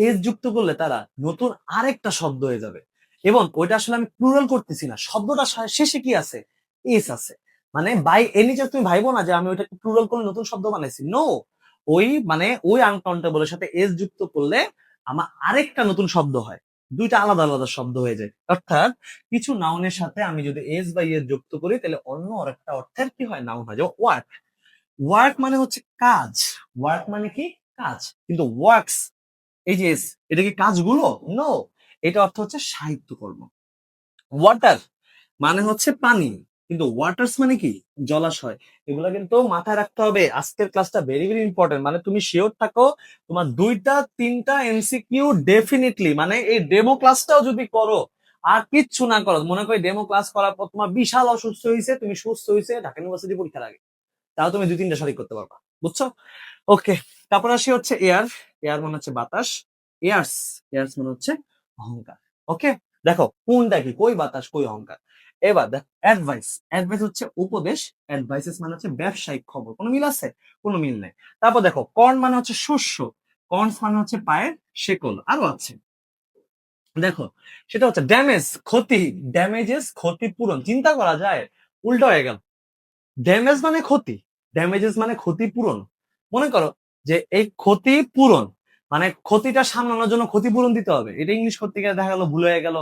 এস যুক্ত করলে তারা নতুন আরেকটা শব্দ হয়ে যাবে, এবং ওইটা আসলে আমি প্লুরাল করতেছি না, শব্দটা শেষে কি আছে, এস আছে। মানে বাই এনি চান্স তুমি ভাইবো না যে আমি ওইটাকে প্লুরাল করে নতুন শব্দ বানাইছি, নো। ওই মানে ওই আনকাউন্টেবলের সাথে এস যুক্ত করলে আমার আরেকটা নতুন শব্দ হয়, দুইটা আলাদা আলাদা শব্দ হয়ে যায়। অর্থাৎ কিছু নাউনের সাথে আমি যদি এস বা ইয়েস যুক্ত করি, তাহলে অন্য আরেকটা অর্থের কি হয়, নাউন হয়। যেমন ওয়ার্ক, ওয়ার্ক মানে হচ্ছে কাজ, ওয়ার্ক মানে কি, কাজ। কিন্তু ওয়ার্কস, এই যে এটা কি কাজগুলো? নো, এটা অর্থ হচ্ছে সাহিত্যকর্ম। ওয়াটার মানে হচ্ছে পানি, কিন্তু ওয়াটার্স মানে কি, জলাশয়। এগুলা কিন্তু মাথায় রাখতে হবে। আজকের ক্লাসটা ভেরি ভেরি ইম্পর্টেন্ট, মানে তুমি শিওর থাকো তোমার দুইটা তিনটা এমসিকিউ ডেফিনেটলি, মানে এই ডেমো ক্লাসটাও যদি করো আর কিচ্ছু না করো, মনে করি ডেমো ক্লাস করার পর তোমার বিশাল অসুস্থ হয়েছে, তুমি সুস্থ হয়েছে ঢাকা ইউনিভার্সিটি পরীক্ষার আগে, তাও তুমি দুই তিনটা সঠিক করতে পারবা। বুঝছো? ওকে। তারপর আসি হচ্ছে এয়ার, এয়ার মানে হচ্ছে বাতাস, এয়ার্স, এয়ার্স মানে হচ্ছে অহংকার। ওকে। দেখো কোনটা কি, কই বাতাস কই অহংকার। এবার দেখ অ্যাডভাইস, অ্যাডভাইস হচ্ছে উপদেশ, অ্যাডভাইসেস মানে হচ্ছে ব্যবসায়িক খবর। কোনো মিল আছে? কোনো মিল নেই। তারপর দেখো কর্ন মানে হচ্ছে শস্য, কর্নস মানে হচ্ছে পায়ের শেকল। আরো আছে দেখো, সেটা হচ্ছে ড্যামেজ, ক্ষতি, ড্যামেজেস ক্ষতিপূরণ। চিন্তা করা যায়, উল্টো হয়ে গেল। ড্যামেজ মানে ক্ষতি, ড্যামেজেস মানে ক্ষতিপূরণ। মনে করো যে এই ক্ষতিপূরণ মানে ক্ষতিটা সামলানোর জন্য ক্ষতিপূরণ দিতে হবে, এটা ইংলিশ করতে গিয়ে দেখা গেল ভুল হয়ে গেল।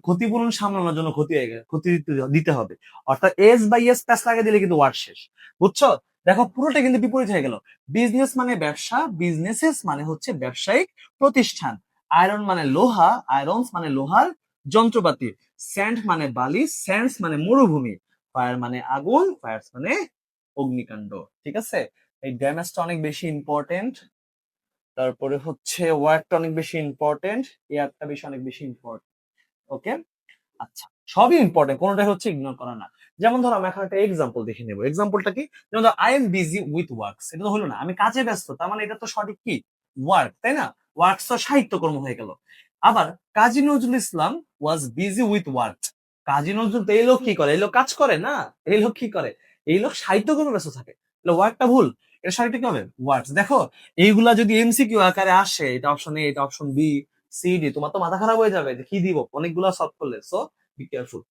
ক্ষতিপূরণ সামলানোর জন্য ক্ষতি হয়ে গেল, ক্ষতি দিতে হবে। অর্থাৎ এস বাই এস প্যাস লাগিয়ে দিলে কিন্তু ওয়ার্ড শেষ। বুঝছো? দেখো পুরোটা কিন্তু বিপরীত হয়ে গেল। বিজনেস মানে ব্যবসা, বিজনেসেস মানে হচ্ছে ব্যবসায়িক প্রতিষ্ঠান। আয়রন মানে লোহা, আয়রনস মানে লোহার যন্ত্রপাতি। স্যান্ড মানে বালি, স্যান্ডস মানে মরুভূমি। ফায়ার মানে আগুন, ফায়ার্স মানে অগ্নিকাণ্ড। ঠিক আছে? এই ড্যামেজটা অনেক বেশি ইম্পর্টেন্ট, তারপরে হচ্ছে ওয়ার্কটা অনেক বেশি ইম্পর্টেন্ট, এয়ারটা বেশি অনেক বেশি ইম্পর্টেন্ট। ওকে। আচ্ছা, সবই ইম্পর্টেন্ট, কোনোটাই হচ্ছে ইগনোর করা না। যেমন ধরো আমি এখন একটা এক্সাম্পল দেখে নেবো। এক্সাম্পলটা কি? যেমন ধরো I am busy with works, এটা তো হলো না, আমি কাজে ব্যস্ত, তার মানে এটা তো সঠিক কি, ওয়ার্ক, তাই না? ওয়ার্কস তো সাহিত্যকর্ম হয়ে গেল। আবার Kazi Nazrul Islam was busy with work, Kazi Nazrul তো এই লোক কি করে, এই লোক কাজ করে না, এই লোক কি করে, এই লোক সাহিত্যকর্মে ব্যস্ত থাকে। তাহলে ওয়ার্কটা ভুল, এটা সঠিক কি হবে, ওয়ার্কস। দেখো এইগুলা যদি এমসিকিউ আকারে আসে, এটা অপশন এ, এটা অপশন বি, সি, ডি, তোমার তো মাথা খারাপ হয়ে যাবে যে কি দিব, অনেকগুলা সলভ করলে। So be careful.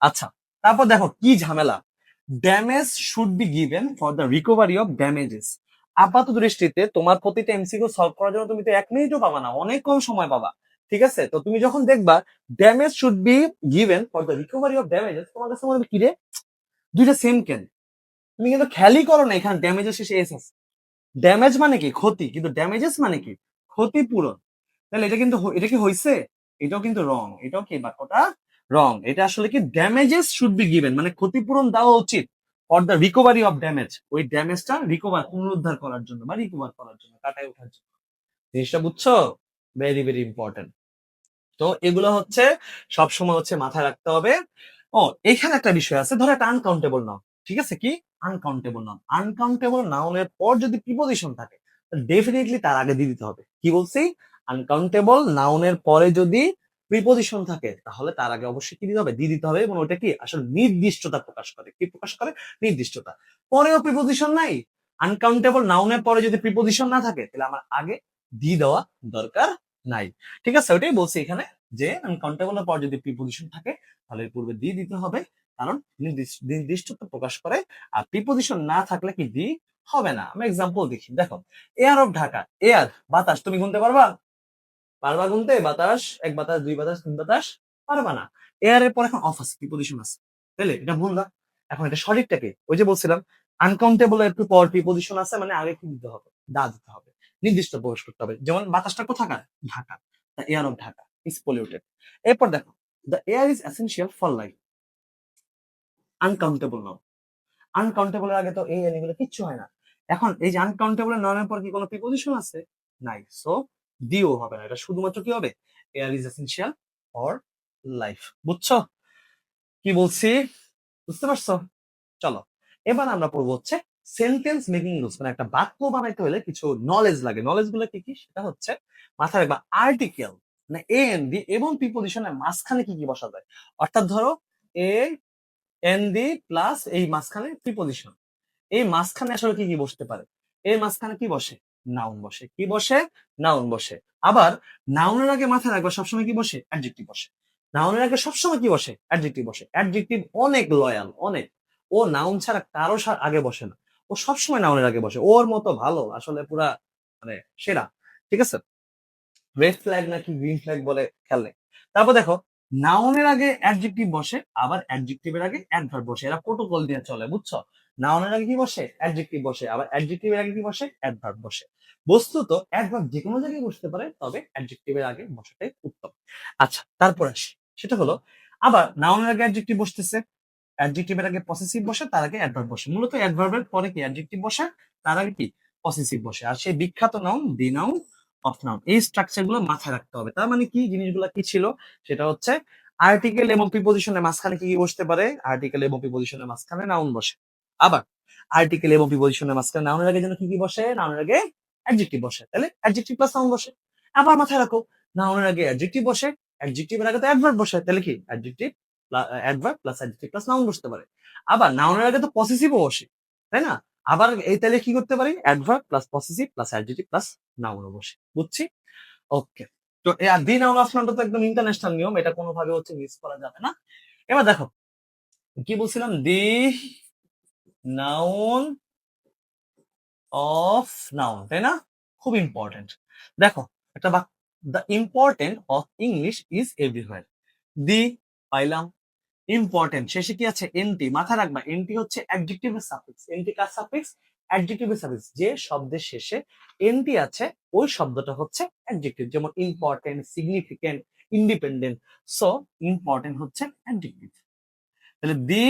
আচ্ছা, তারপর দেখো কি ঝামেলা, damage should be given for the recovery of damages. আপাত দৃষ্টিতে তোমার প্রতিটা এমসিকিউ সলভ করার জন্য তুমি তো 1 মিনিটও পাবা না, অনেক কম সময় পাবা। ঠিক আছে? তো তুমি যখন দেখবা damage should be given for the recovery of damages, তোমার কাছে মনে হবে কি রে, দুইটা সেম কেন? তুমি কিন্তু খেয়ালই করো না এখানে ড্যামেজের শেষে এস আছে। ড্যামেজ মানে কি, ক্ষতি, কিন্তু ড্যামেজেস মানে কি, ক্ষতিপূরণ। তাহলে এটা কিন্তু এটা কি হয়েছে, এটাও কিন্তু রং, এটাও কি বাক্যটা রং। এটা আসলে কি ড্যামেজেস শুড বি গিভেন মানে ক্ষতিপূরণ দেওয়া উচিত for the recovery of damage, ওই ড্যামেজটা পুনরুদ্ধার করার জন্য বা রিকভার করার জন্য, কাটায় ওঠার জন্য। জিনিসটা বুঝছো? Very very important. তো এগুলো হচ্ছে সবসময় হচ্ছে মাথায় রাখতে হবে। ও, এখানে একটা বিষয় আছে, ধরো একটা আনকাউন্টেবল নাউন, ঠিক আছে? কি আনকাউন্টেবল নাউন? আনকাউন্টেবল নাউনের পর যদি প্রিপোজিশন থাকে ডেফিনেটলি তার আগে দিয়ে দিতে হবে। কি বলছি? আনকাউন্টেবল নাউনের পরে যদি প্রিপোজিশন থাকে তাহলে তার আগে অবশ্যই কি দিতে হবে? দিয়ে দিতে হবে। এবং ওটা কি আসলে নির্দিষ্টতা প্রকাশ করে। কি প্রকাশ করে? নির্দিষ্টতা। পরেও প্রিপোজিশন নাই, আনকাউন্টেবল নাউনের পরে যদি প্রিপোজিশন না থাকে তাহলে আমার আগে দিয়ে দেওয়া দরকার নাই। ঠিক আছে, ওটাই বলছি এখানে যে আনকাউন্টেবল এর পর যদি প্রিপোজিশন থাকে তাহলে পূর্বে দিয়ে দিতে হবে, কারণ নির্দিষ্টতা প্রকাশ করে। আর প্রিপোজিশন না থাকলে কি দি হবে না। আমি এক্সাম্পল দেখি, দেখো এয়ার অফ ঢাকা, এয়ার বাতাস, তুমি গুনতে পারবা? পারবা গুনতে? বাতাস, এক বাতাস, দুই বাতাস, তিন বাতাস, পারবা না। এয়ার এর পর এখন অফ আছে, প্রিপোজিশন আছে, তাহলে এটা ভুল না। এখন এটা সঠিকটাকে ওই যে বলছিলাম আনকাউন্টেবল এর পর প্রিপোজিশন আছে মানে আগে কি দিতে হবে? দা দিতে হবে, নির্দিষ্ট প্রকাশ করতে হবে। যেমন বাতাসটা কোথাকার? Dhaka, the air of Dhaka is polluted. এরপর দেখো the air is essential for life, uncountable noun. Uncountable এর আগে তো এই এগুলো কিচ্ছু হয় না। এখন এই যে আনকাউন্টেবল এর নাউনের পর কি কোনো প্রিপোজিশন আছে? নাই, সো দিও হবে না। এটা শুধুমাত্র কি হবে? Air is essential for life. বুঝছো কি বলছি? বুঝতে পারছো? চলো এবার আমরা পড়বো হচ্ছে সেন্টেন্স মেকিং রুলস। মানে একটা বাক্য বানাইতে হলে কিছু নলেজ লাগে। নলেজ গুলো কি কি? সেটা হচ্ছে মাথায় রাখবা আর্টিকেল মানে এ এন ডি এবং প্রিপোজিশনের মাঝখানে কি কি বসা যায়। অর্থাৎ ধরো এ এন ডি প্লাস এই মাঝখানে প্রিপোজিশন, এই মাঝখানে আসলে কি কি বসতে পারে? এর মাঝখানে কি বসে? নাউন বসে। কি বসে? নাউন বসে। আবার নাউনের আগে মাথায় রাখবা সবসময় কি বসে? অ্যাডজেক্টিভ বসে। নাউনের আগে সবসময় কি বসে? অ্যাডজেক্টিভ বসে। অ্যাডজেক্টিভ অনেক লয়াল, অনেক। ও নাউন ছাড়া কারো আগে বসে না, ও সবসময় নাউনের আগে বসে। ওর মতো ভালো আসলে পুরা মানে সেরা। ঠিক আছে, রেড ফ্ল্যাগ নাকি গ্রিন ফ্ল্যাগ বলে খেয়াল নেই। তারপর দেখো নাউনের আগে অ্যাডজেক্টিভ বসে, আবার অ্যাডজেক্টিভের আগে অ্যাডভার্ব বসে। এরা প্রোটোকল দিয়ে চলে, বুঝছো? নাউনের আগে কি বসে? অ্যাডজেক্টিভ বসে, আবার অ্যাডজেক্টিভের আগে কি বসে? অ্যাডভার্ব বসে। বস্তুত অ্যাডভার্ব যে কোনো জায়গায় বসতে পারে, তবে অ্যাডজেক্টিভের আগে বসাটাই উত্তম। আচ্ছা, তারপর আসি, সেটা হলো আবার নাউনের আগে অ্যাডজেক্টিভ বসতেছে, অ্যাডজেক্টিভের আগে পসেসিভ বসে, তার আগে অ্যাডভার্ব বসে। মূলত অ্যাডভার্বের পরে কি অ্যাডজেক্টিভ বসে, তার আগে কি পসেসিভ বসে। আর সেই বিখ্যাত noun the noun of noun. এই স্ট্রাকচার গুলো মাথায় রাখতে হবে। তার মানে কি জিনিসগুলো কি ছিল? সেটা হচ্ছে আর্টিকেল এবং প্রিপোজিশনের মাঝখানে কি কি বসতে পারে? আর্টিকেল এবং প্রিপোজিশনের মাঝখানে নাউন বসে। আবার আর্টিকেল এবং প্রিপোজিশনের মাঝখানে নাউনের আগে যেন কি কি বসে? নাউনের আগে অ্যাডজেক্টিভ বসে, তাহলে অ্যাডজেক্টিভ প্লাস নাউন বসে। আবার মাথায় রাখো নাউনের আগে অ্যাডজেক্টিভ বসে, অ্যাডজেক্টিভের আগে তো অ্যাডভার্ব বসে, তাহলে কি adjective adverb plus adjective plus noun বসতে পারে। আবার নাউনের আগে তো পসেসিভও বসে, তাই না? আবার এই তাহলে কি করতে পারি? Adverb plus possessive plus adjective plus নাউনও বসে। বুঝছি? ওকে। তো দি নাউন অফ নাউনটা তো একদম ইন্টারন্যাশনাল নিয়ম, এটা কোনোভাবে হচ্ছে মিস করা যাবে না। এবার দেখো কি বলছিলাম? দি নাউন অফ নাউন, তাই না? খুব ইম্পর্টেন্ট। দেখো একটা the important of English is everywhere. The পাইলাম, ইম্পর্টেন্ট শেষে কি আছে? এনটি। মাথায় রাখবা এনটি হচ্ছে অ্যাডজেক্টিভের সাফিক্স। এনটি কার সাফিক্স? অ্যাডজেক্টিভের সাফিক্স। যে শব্দের শেষে এনটি আছে ওই শব্দটা হচ্ছে অ্যাডজেক্টিভ। যেমন important, significant, independent. So important হচ্ছে অ্যাডজেক্টিভ। তাহলে দি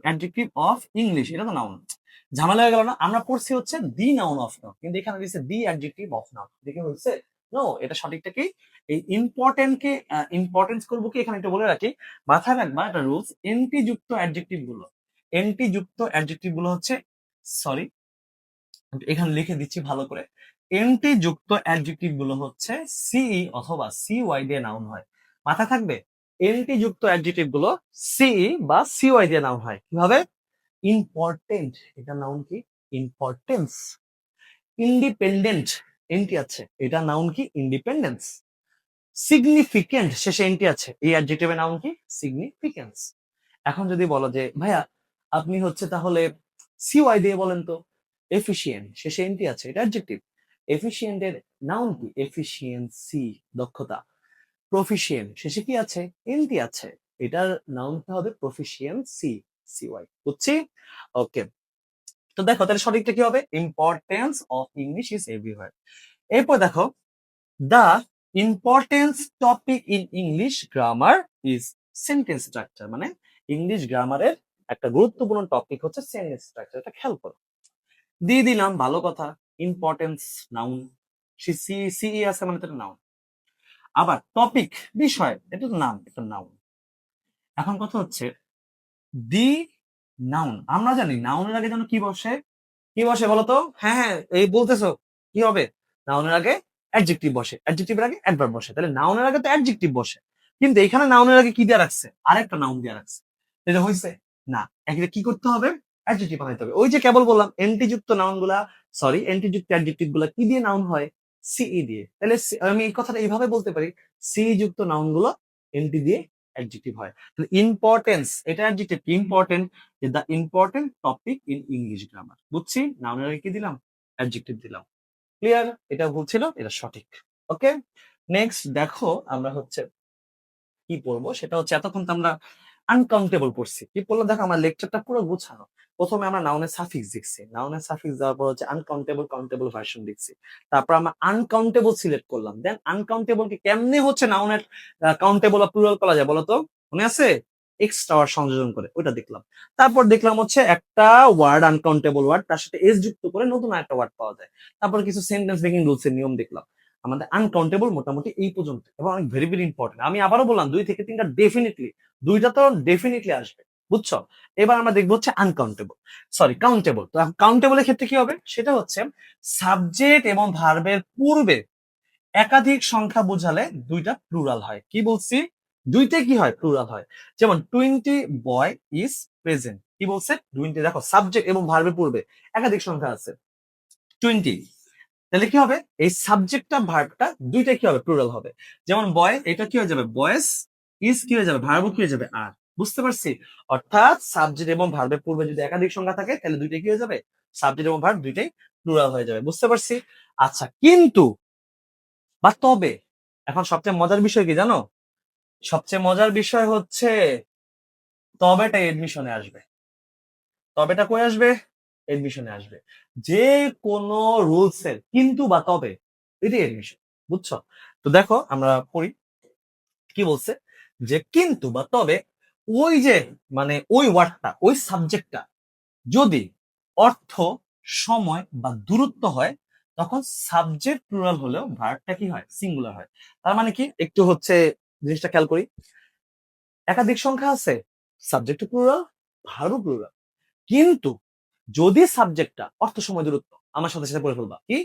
অ্যাডজেক্টিভ অফ ইংলিশ, এটা তো নাউন। ঝামেলা হয়ে গেল না? আমরা পড়ছি হচ্ছে দি নাউন অফ নাউন, কিন্তু এখানে দিচ্ছে দি অ্যাডজেক্টিভ অফ নাউন। দেখে বলছে নো, এটা সঠিকটা কি? এই ইম্পর্টেন্ট কে ইম্পর্টেন্স করবো কি এখানে একটু বলে রাখি, মাথায় রাখবা একটা রুলস। এনটি যুক্ত অ্যাডজেক্টিভ গুলো, এনটি যুক্ত অ্যাডজেক্টিভ গুলো হচ্ছে, সরি এখানে লিখে দিচ্ছি ভালো করে, এনটি যুক্ত অ্যাডজেক্টিভ গুলো হচ্ছে সিই অথবা সিওয়াই দিয়ে নাউন হয়। মাথা থাকবে এনটি যুক্ত অ্যাডজেক্টিভ গুলো সিই বা সিওয়াই দিয়ে নাউন হয়। কিভাবে? ইম্পর্টেন্ট, এটা নাউন কি? ইম্পর্টেন্স। ইন্ডিপেন্ডেন্ট, এনটি আছে, এটা নাউন কি? ইন্ডিপেন্ডেন্স। সিগনিফিকেন্ট, শেষে এনটি আছে, এই অ্যাডজেক্টিভের নাউন কি? সিগনিফিকেন্স। এখন যদি বলো যে ভাইয়া আপনি হচ্ছে তাহলে সিওয়াই দিয়ে বলেন তো। এফিশিয়েন্ট, শেষে এনটি আছে, এটা অ্যাডজেক্টিভ। এফিশিয়েন্টের নাউন কি? এফিশিয়েন্সি, দক্ষতা। প্রফিশিয়েন্ট, শেষে কি আছে? এনটি আছে, এটার নাউন কি হবে? Proficiency, CY. বুঝছি? ওকে। তো দেখো তাহলে সঠিকটা কি হবে? Importance of English is everywhere. এরপর দেখো the importance topic in English grammar is sentence structure. মানে ইংলিশ গ্রামারের একটা গুরুত্বপূর্ণ টপিক হচ্ছে সেন্টেন্স স্ট্রাকচার, এটা খেয়াল করো। দিয়ে দিলাম, ভালো কথা, ইম্পর্টেন্স নাউন, সিই আছে মানে এটা নাউন। আবার টপিক, বিষয়, এটা তো নাম, এটা নাউন। এখন কথা হচ্ছে দি নাউন, আমরা জানি নাউনের আগে যেন কি বসে, কি বসে বলতো? হ্যাঁ হ্যাঁ, এই বলতেছো কি হবে, নাউনের আগে অ্যাডজেক্টিভ বসে, অ্যাডজেক্টিভের আগে অ্যাডভার্ব বসে, তাহলে নাউনের আগে তো অ্যাডজেক্টিভ বসে, কিন্তু এখানে নাউনের আগে কি দেয়া রাখছে, আরেকটা নাউন দেয়া রাখছে, এটা হয়েছে না, একটা কি করতে হবে, অ্যাডজেক্টিভ বানাইতে হবে। ওই যে কেবল বললাম এনটি যুক্ত নাউন গুলা, সরি এনটি যুক্ত অ্যাডজেক্টিভ গুলা কি দিয়ে নাউন হয়, সিই দিয়ে। তাহলে আমি এই কথাটা এইভাবে বলতে পারি, সি যুক্ত নাউন গুলো এনটি দিয়ে অ্যাডজেক্টিভ হয়। ইম্পর্টেন্স, এটা অ্যাডজেক্টিভ, কি important, the important topic in English grammar. বুঝছি, নাউনের আগে কি দিলাম, অ্যাডজেক্টিভ দিলাম। ক্লিয়ার? এটা ভুল ছিল, এটা সঠিক। ওকে, নেক্সট দেখো আমরা হচ্ছে কি পড়বো, সেটা হচ্ছে এতক্ষণ তো আমরা আনকাউন্টেবল পড়ছি, কি পড়লাম দেখো, আমার লেকচারটা পুরো গুছানো। প্রথমে আমরা নাউনের সাফিক্স দেখছি, নাউনের সাফিক্স দেওয়ার পর হচ্ছে আনকাউন্টেবল, কাউন্টেবল ভার্সন দেখছি, তারপর আমরা আনকাউন্টেবল সিলেক্ট করলাম, দেন আনকাউন্টেবল কে কেমনে হচ্ছে নাউনের কাউন্টেবল বা প্লুরাল করা যায় বলতো, মনে আছে? এক্সট্রা ওয়ার্ড সংযোজন করে, ওইটা দেখলাম। তারপর দেখলাম হচ্ছে একটা ওয়ার্ড, আনকাউন্টেবল ওয়ার্ড, তার সাথে এস যুক্ত করে নতুন একটা ওয়ার্ড পাওয়া যায়। তারপর কিছু সেন্টেন্স মেকিং রুলস এর নিয়ম দেখলাম। আমাদের আনকাউন্টেবল মোটামুটি এই পর্যন্ত, এবং অনেক ভেরি ভেরি ইম্পর্টেন্ট। আমি আবারও বললাম 2 থেকে 3টা ডেফিনেটলি, 2টা তো ডেফিনেটলি আসবে, বুঝছো? এবার আমরা দেখবো হচ্ছে আনকাউন্টেবল, সরি কাউন্টেবল। তো কাউন্টেবলের ক্ষেত্রে কি হবে, সেটা হচ্ছে সাবজেক্ট এবং ভার্বের পূর্বে একাধিক সংখ্যা বোঝালে 2টা প্লুরাল হয়। কি বলছি, 2টাই কি হয়, প্লুরাল হয়। যেমন 20 বয় ইজ প্রেজেন্ট, কি বলছে 20, দেখো সাবজেক্ট এবং ভার্বের পূর্বে একাধিক সংখ্যা আছে 20, তাহলে কি হবে, এই সাবজেক্টটা ভার্বটা 2টাই কি হবে, প্লুরাল হবে। যেমন বয়, এটা কি হয়ে যাবে বয়েস, ইজ কি হয়ে যাবে, ভার্ব কি হয়ে যাবে আর। বুঝতে পারছি? অর্থাৎ সাবজেক্ট এবং ভার্বের পূর্বে যদি একাধিক সংখ্যা থাকে তাহলে 2টাই কি হয়ে যাবে, সাবজেক্ট এবং ভার্ব 2টাই প্লুরাল হয়ে যাবে। বুঝতে পারছি? আচ্ছা, কিন্তু বা তবে, এখন সবচেয়ে মজার বিষয় কি জানো, সবচেয়ে মজার বিষয় হচ্ছে তবেটা এডমিশনে আসবে। তবেটা কই আসবে, এডমিশনে আসবে। যে কোনো রুলস এর কিন্তু বা তবে, এটাই এডমিশন। বুঝছো? তো দেখো আমরা পড়ি, কি বলছে, যে কিন্তু বা তবে ওই যে মানে ওই ওয়ার্ডটা, ওই সাবজেক্টটা যদি অর্থ, সময় বা দূরত্ব হয়, তখন সাবজেক্ট প্লুরাল হলেও ভার্বটা কি হয়, সিঙ্গুলার হয়। তার মানে কি, একটু হচ্ছে জিনিসটা খেয়াল করি, একাধিক সংখ্যা আছে, সাবজেক্ট প্লুরাল, ভার্ব প্লুরাল, কিন্তু যদি সাবজেক্টটা অর্থ, সময়, দূরত্ব, আমার সাথে সাথে পড়ে ফেলবা, কি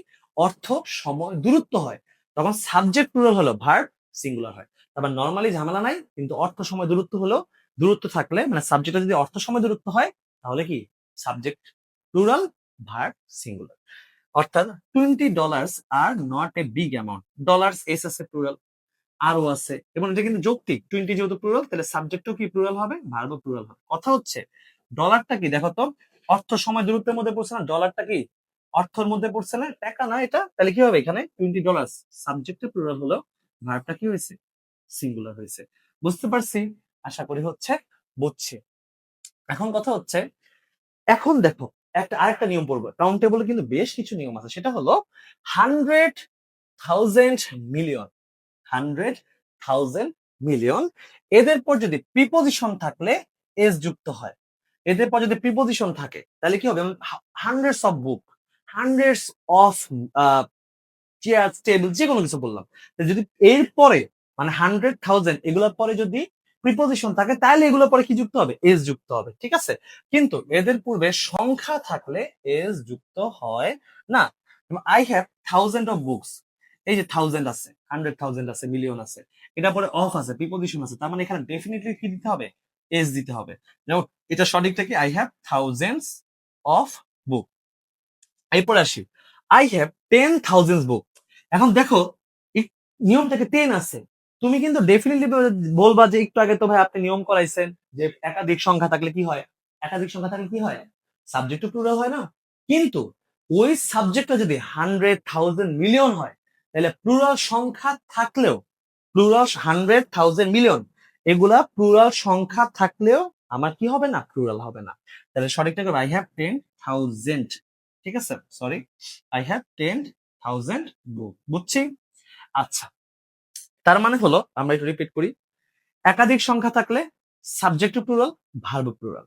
অর্থ, সময়, দূরত্ব হয়, তখন সাবজেক্ট প্লুরাল হলো, ভার্ব সিঙ্গুলার হয়। তারপর নরমালি ঝামেলা নাই, কিন্তু অর্থ, সময়, দূরত্ব হলো, দূরত্ব থাকলে মানে সাবজেক্টে যদি অর্থ, সময়, দূরত্ব হয়, তাহলে কি সাবজেক্ট প্লুরাল, ভার্ব সিঙ্গুলার। অর্থাৎ $20 are not a big amount, dollars S আছে প্লুরাল, আরও আছে, এবং এটা কিন্তু যৌক্তিক, 20 যেহেতু প্লুরাল তাহলে সাবজেক্টও কি প্লুরাল হবে, ভার্বও প্লুরাল হবে। কথা হচ্ছে ডলারটা কি দেখো তো, অর্থ, সময়, দূরত্বের মধ্যে পড়ছে না, ডলারটা কি অর্থের মধ্যে পড়ছে না, টাকা না এটা, তাহলে কি হবে এখানে $20 সাবজেক্টে প্লুরাল হলো, ভার্বটা কি হয়েছে, সিঙ্গুলার হয়েছে। বুঝতে পারছি? আশা করি হচ্ছে বুঝছি। এখন কথা হচ্ছে, এখন দেখো একটা আরেকটা নিয়ম পড়বো, কাউন্টেবল কিন্তু বেশ কিছু নিয়ম আছে, সেটা হলো 100,000,000,000, 100,000,000,000, এদের পর যদি প্রিপোজিশন থাকলে এস যুক্ত হয়, এদের পর যদি প্রিপোজিশন থাকে তাহলে কি হবে, hundreds of book, hundreds of chair, table, যে কোনো কিছু বললাম, যদি এর পরে মানে 100,000 এগুলোর পরে যদি প্রিপোজিশন থাকে তাহলে এগুলোর পরে কি যুক্ত হবে, এস যুক্ত হবে, ঠিক আছে? কিন্তু এদের পূর্বে সংখ্যা থাকলে এস যুক্ত হয় না। আই হ্যাভ 1,000 অফ বুকস, এই যে 1,000 আছে, 100,000 আছে, মিলিয়ন আছে, এটা পরে অফ আছে, প্রিপোজিশন আছে, তার মানে এখানে ডেফিনেটলি কি দিতে হবে, এস দিতে হবে। যেমন এটা সঠিকটা কি, I have thousands of book. এরপরে আসি, আই হ্যাভ 10,000 বুক। এখন দেখো নিয়মটাকে 10 আছে, তুমি কিন্তু ডেফিনেটলি বলবা যে একটু আগে তো ভাই আপনি নিয়ম করাইছেন যে একাধিক সংখ্যা থাকলে কি হয়, একাধিক সংখ্যা থাকলে কি হয়, সাবজেক্ট প্লুরাল হয় না। কিন্তু ওই সাবজেক্টটা যদি 100,000,000,000 হয়, তাহলে প্লুরাল সংখ্যা থাকলেও, প্লুরাল 100,000,000,000 এগুলা প্লুরাল সংখ্যা থাকলেও আমার কি হবে না, প্লুরাল হবে না। তাহলে সঠিকটা হবে আই হ্যাভ 10,000, ঠিক আছে, সরি, আই হ্যাভ 10,000 বুক। বুঝছি? আচ্ছা, তার মানে হলো, আমরা একটু রিপিট করি, একাধিক সংখ্যা থাকলে সাবজেক্ট প্লুরাল, ভার্ব প্লুরাল,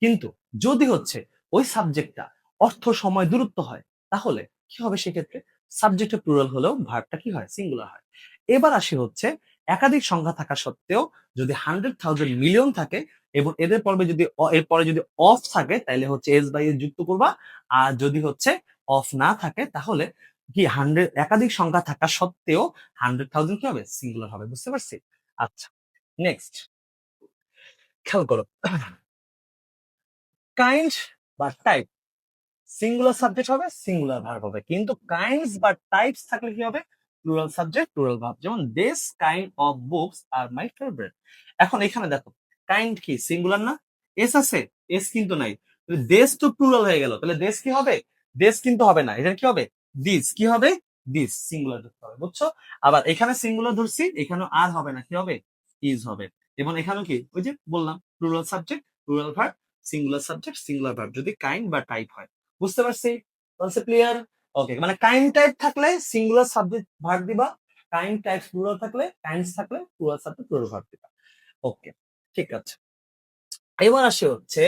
কিন্তু যদি হচ্ছে ওই সাবজেক্টটা অর্থ, সময়, দূরত্ব হয়, তাহলে কি হবে সেক্ষেত্রে? সাবজেক্টে প্লুরাল হলেও ভার্বটা কি হয়? সিঙ্গুলার হয়। এবার আসি হচ্ছে একাধিক সংখ্যা থাকা সত্ত্বেও যদি 100,000 মিলিয়ন থাকে এবং এদের পর্বে যদি এরপরে যদি অফ থাকে তাহলে হচ্ছে এস বাই এস যুক্ত করবা। আর যদি হচ্ছে অফ না থাকে তাহলে কি 100 একাধিক সংখ্যা থাকা সত্ত্বেও 100,000 কি হবে? সিঙ্গুলার হবে। বুঝতে পারছি? আচ্ছা, নেক্সট খেয়াল করো। কাইন্ড বা টাইপ সিঙ্গুলার সাবজেক্ট হবে, সিঙ্গুলার ভার্ব হবে। কিন্তু কাইন্ডস বা টাইপস থাকলে কি হবে? Plural subject, plural verb. যেমন this kind of books are my favourite. এখন এখানে দেখো, কাইন্ড কি সিঙ্গুলার না? এস আছে? এস কিন্তু নাই। দেশ তো প্লুরাল হয়ে গেল, তাহলে দেশ কি হবে? দেশ কিন্তু হবে না, এটা কি হবে? দিস কি হবে? দিস সিঙ্গুলার ধরতে হবে, বুঝছো? আবার এখানে সিঙ্গুলার ধরছি, এখানে আর হবে না, কি হবে? ইজ হবে। এবং এখানে কি ওই যে বললাম, plural subject, plural verb, singular subject, singular verb যদি কাইন্ড বা টাইপ হয়। বুঝতে পারছি? Concept clear? ওকে, মানে কাইন্ড টাইপ থাকলে সিঙ্গুলার সাবজেক্ট ভার্ব দিবা, কাইন্ড টাইপ প্লুরাল থাকলে, কাইন্ডস থাকলে প্লুরাল সাবজেক্ট প্লুরাল ভার্ব দিবা। ওকে, ঠিক আছে। এবার আসে হচ্ছে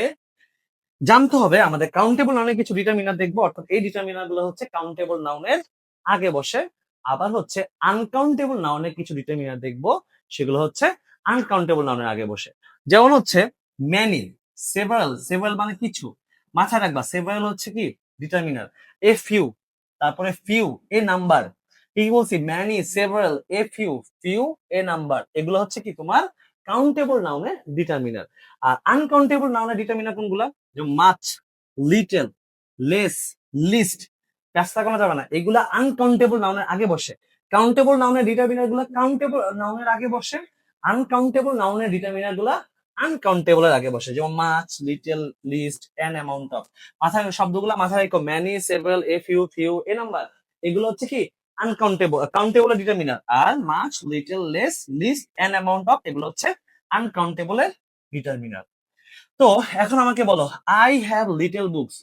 জানতে হবে আমাদের কাউন্টেবল নাউনের কিছু ডিটারমিনার দেখবো, অর্থাৎ এই ডিটারমিনার গুলো হচ্ছে কাউন্টেবল নাউনের আগে বসে। আবার হচ্ছে আনকাউন্টেবল নাউনের কিছু ডিটারমিনার দেখবো, সেগুলো হচ্ছে আনকাউন্টেবল নাউনের আগে বসে। যেমন হচ্ছে ম্যানি, সেভারাল, সেভারাল মানে কিছু, মাথায় রাখবা সেভারাল হচ্ছে কি ডিটারমিনার। এ ফিউ, তারপরে ফিউ, এ নাম্বার, কি বলছি? Many, several, a few, few, a number, এগুলো হচ্ছে কি তোমার কাউন্টেবল নাউনের ডিটারমিনার। আর আনকাউন্টেবল নাউনের ডিটারমিনার কোনগুলা? যে মাছ, লিটল, লেস, লিস্ট, কাজটা করা যাবে না, এগুলা আনকাউন্টেবল নাউনের আগে বসে। কাউন্টেবল নাউনের ডিটারমিনার গুলা কাউন্টেবল নাউনের আগে বসে, আনকাউন্টেবল নাউনের ডিটারমিনার গুলা আনকাউন্টেবলের আগে বসে। যেমন much, little, least, an amount of. মাথায় শব্দগুলা মাথায় রেখো, many, several, a few, few, a number, এগুলো হচ্ছে কি আনকাউন্টেবল, কাউন্টেবলের ডিটারমিনার। আর much, little, less, least, an amount of, এগুলো হচ্ছে আনকাউন্টেবলের ডিটারমিনার। তো এখন আমাকে বলো, আই হ্যাভ লিটল বুকস,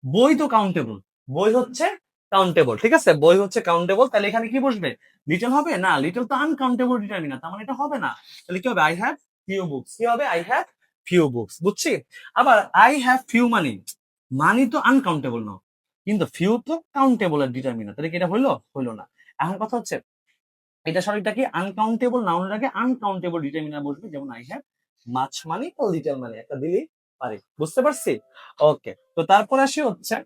বই তো কাউন্টেবল, বই হচ্ছে কাউন্টেবল, ঠিক আছে, বই হচ্ছে কাউন্টেবল, তাহলে এখানে কি বসবে? লিটল হবে না, লিটল তো আনকাউন্টেবল ডিটারমিনার, তার মানে এটা হবে না। তাহলে কি হবে? আই হ্যাভ ফিউ বুকস, কি হবে? আই হ্যাভ ফিউ বুকস, বুঝছি? আবার আই হ্যাভ ফিউ মানি, মানি তো আনকাউন্টেবল না, কিন্তু ফিউ তো কাউন্টেবল এর ডিটারমিনার, তাহলে কি এটা হইলো? হইলো না। এখন কথা হচ্ছে এটা সঠিকটা কি? আনকাউন্টেবল নাউনের আগে আনকাউন্টেবল ডিটারমিনার বসবে, যেমন আই হ্যাভ মাছ মানি ও লিটল মানি, একটা দিলেই পারি। বুঝতে পারছি? ওকে, তো তারপর আসি হচ্ছে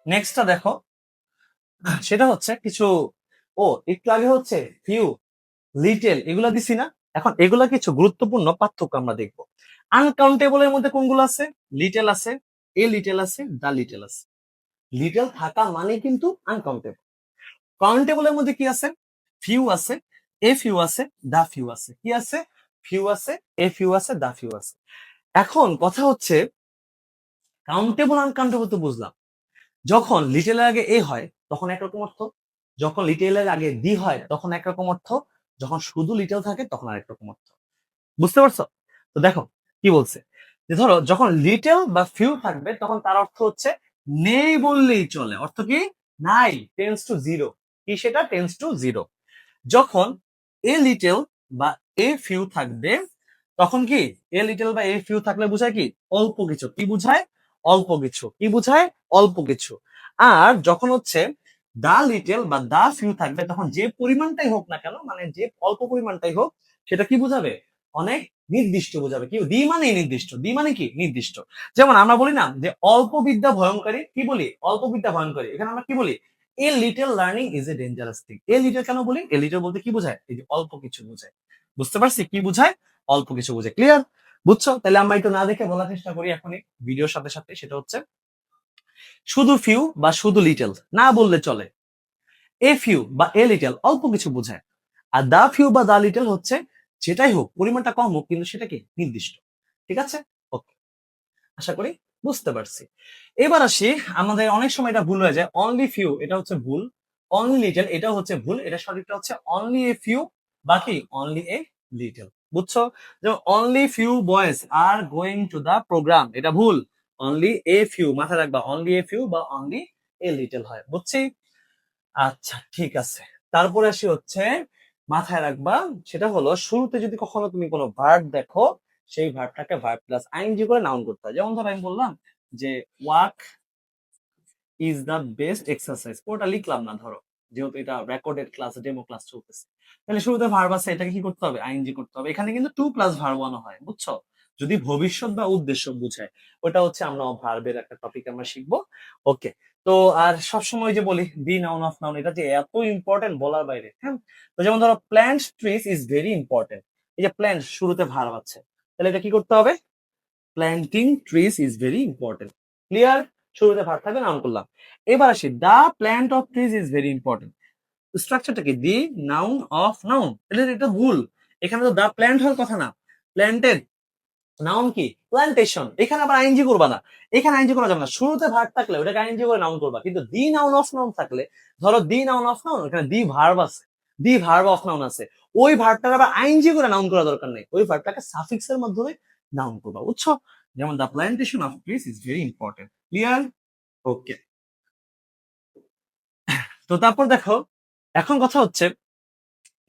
নেক্সটটা দেখো, সেটা হচ্ছে কিছু, ও একটু আগে হচ্ছে ফিউ, লিটেল, এগুলা দিছি না? এখন এগুলা কিছু গুরুত্বপূর্ণ পার্থক্য আমরা দেখবো। আনকাউন্টেবল এর মধ্যে কোনগুলো আছে? লিটেল আছে, এ লিটেল আছে, দা লিটেল আছে। লিটেল থাকা মানে কিন্তু আনকাউন্টেবল। কাউন্টেবলের মধ্যে কি আছে? ফিউ আছে, এ ফিউ আছে, দা ফিউ আছে। কি আছে? ফিউ আছে, এ ফিউ আছে, দা ফিউ আছে। এখন কথা হচ্ছে কাউন্টেবল আনকাউন্টেবল তো বুঝলাম, যখন লিটেলের আগে এ হয় তখন একরকম অর্থ, যখন লিটেলের আগে ডি হয় তখন একরকম অর্থ, যখন শুধু লিটেল থাকে তখন আরেক রকম অর্থ। বুঝতে পারছো? তো দেখো কি বলছে, যে ধরো যখন লিটেল বা ফিউ থাকবে তখন তার অর্থ হচ্ছে নেই বললেই চলে। অর্থ কি? নাই, টেন্স টু জিরো। কি সেটা? Tends to zero. যখন এ লিটেল বা এ ফিউ থাকবে তখন কি? এ লিটেল বা এ ফিউ থাকলে বুঝায় কি? অল্প কিছু। কি বুঝায়? অল্প কিছু। কি বুঝায়? অল্প কিছু। আর যখন হচ্ছে দা লিটেল বা দা ফিউ থাকবে তখন যে পরিমাণটাই হোক না কেন, মানে যে অল্প পরিমাণটাই হোক, সেটা কি বুঝাবে? অনেক নির্দিষ্ট বোঝাবে। কি? দি মানে নির্দিষ্ট, দি মানে কি? নির্দিষ্ট। যেমন আমরা বলি না যে অল্প বিদ্যা ভয়ঙ্করী, কি বলি? অল্প বিদ্যা ভয়ঙ্করী। এখানে আমরা কি বলি? A little learning is a dangerous thing. A little কেন বলি? এ লিটল বলতে কি বোঝায়? এই যে অল্প কিছু বোঝায়। বুঝতে পারছি কি বুঝায়? অল্প কিছু বোঝায়। ক্লিয়ার? বুঝছো? তাহলে আমরা একটু না দেখে বলার চেষ্টা করি এখনই ভিডিওর সাথে সাথে। সেটা হচ্ছে শুধু ফিউ বা শুধু লিটল না বললে চলে। এ ফিউ বা এ লিটল অল্প কিছু বোঝায়। আর দা ফিউ বা দা লিটল হচ্ছে যেটাই হোক, পরিমাণটা কম হোক, কিন্তু সেটা কি? নির্দিষ্ট। ঠিক আছে? ওকে, আশা করি বুঝতে পারছি। এবার আসি, আমাদের অনেক সময় এটা ভুল হয়ে যায়। অনলি ফিউ এটা হচ্ছে ভুল, অনলি লিটল এটাও হচ্ছে ভুল। এটা সঠিকটা হচ্ছে অনলি এ ফিউ, বাকি অনলি এ লিটল। বুঝছো? যেমন only few boys are going to the programme, এটা ভুল। অনলি এ ফিউ, মাথায় রাখবা, অনলি এ ফিউ বা অনলি এ লিটল হয়। বুঝছি? আচ্ছা, ঠিক আছে। তারপরে আসি হচ্ছে মাথায় রাখবা, সেটা হলো শুরুতে যদি কখনো তুমি কোনো ভার্ব দেখো সেই ভার্বটাকে ভার্ব প্লাস আইএনজি করে নাউন করতে হয়। যেমন ধরো আমি বললাম যে walk is the best exercise, পুরোটা লিখলাম না ধরো, যেহেতু এটা রেকর্ডেড ক্লাস, ডেমো ক্লাস চলতেছে, তাহলে শুরুতে ভার্ব আছে, এটাকে কি করতে হবে, আইএনজি করতে হবে। এখানে কিন্তু টু প্লাস ভার্ব ওয়ান হয়, বুঝছো? যদি ভবিষ্যৎ বা উদ্দেশ্য বুঝায়, ওটা হচ্ছে আমরা ভার্বের একটা টপিক আমরা শিখবো। ওকে, তো আর সবসময় যে বলি বি নাউন অফ নাউন, এটা যে এত ইম্পর্টেন্ট বলার বাইরে, হ্যাঁ। তো যেমন ধরো plant trees is very important, এই যে প্ল্যান্ট শুরুতে ভার্ব আছে, তাহলে এটা কি করতে হবে, planting trees is very important. Clear? শুরুতে ভার্ব থাকবে, নাউন করলাম। এবার আসি, the plant of trees is very important. স্ট্রাকচারটা কি, দি নাউন অফ নাউন, এটা ভুল। এখানে তো দা প্ল্যান্ট হওয়ার কথা না, প্ল্যান্টেড। নাউন কি, প্ল্যান্টেশন। এখানে আবার আইএনজি করবা না, এখানে আইএনজি করা যাবে না। শুরুতে ভার্ব থাকলে ওটাকে আইএনজি করে নাউন করবা, কিন্তু দি নাউন অফ নাউন থাকলে, ধরো দি নাউন অফ নাউন, এখানে দি ভার্ব আছে, দি ভার্ব অফ নাউন আছে, ওই ভার্বটার আবার আইএনজি করে নাউন করা দরকার নেই, ওই ভার্বটাকে সাফিক্সের মাধ্যমে নাউন করবা, বুঝছো? যেমন the plantation of trees is very important. Clear? Okay, তো তারপর দেখো, এখন কথা হচ্ছে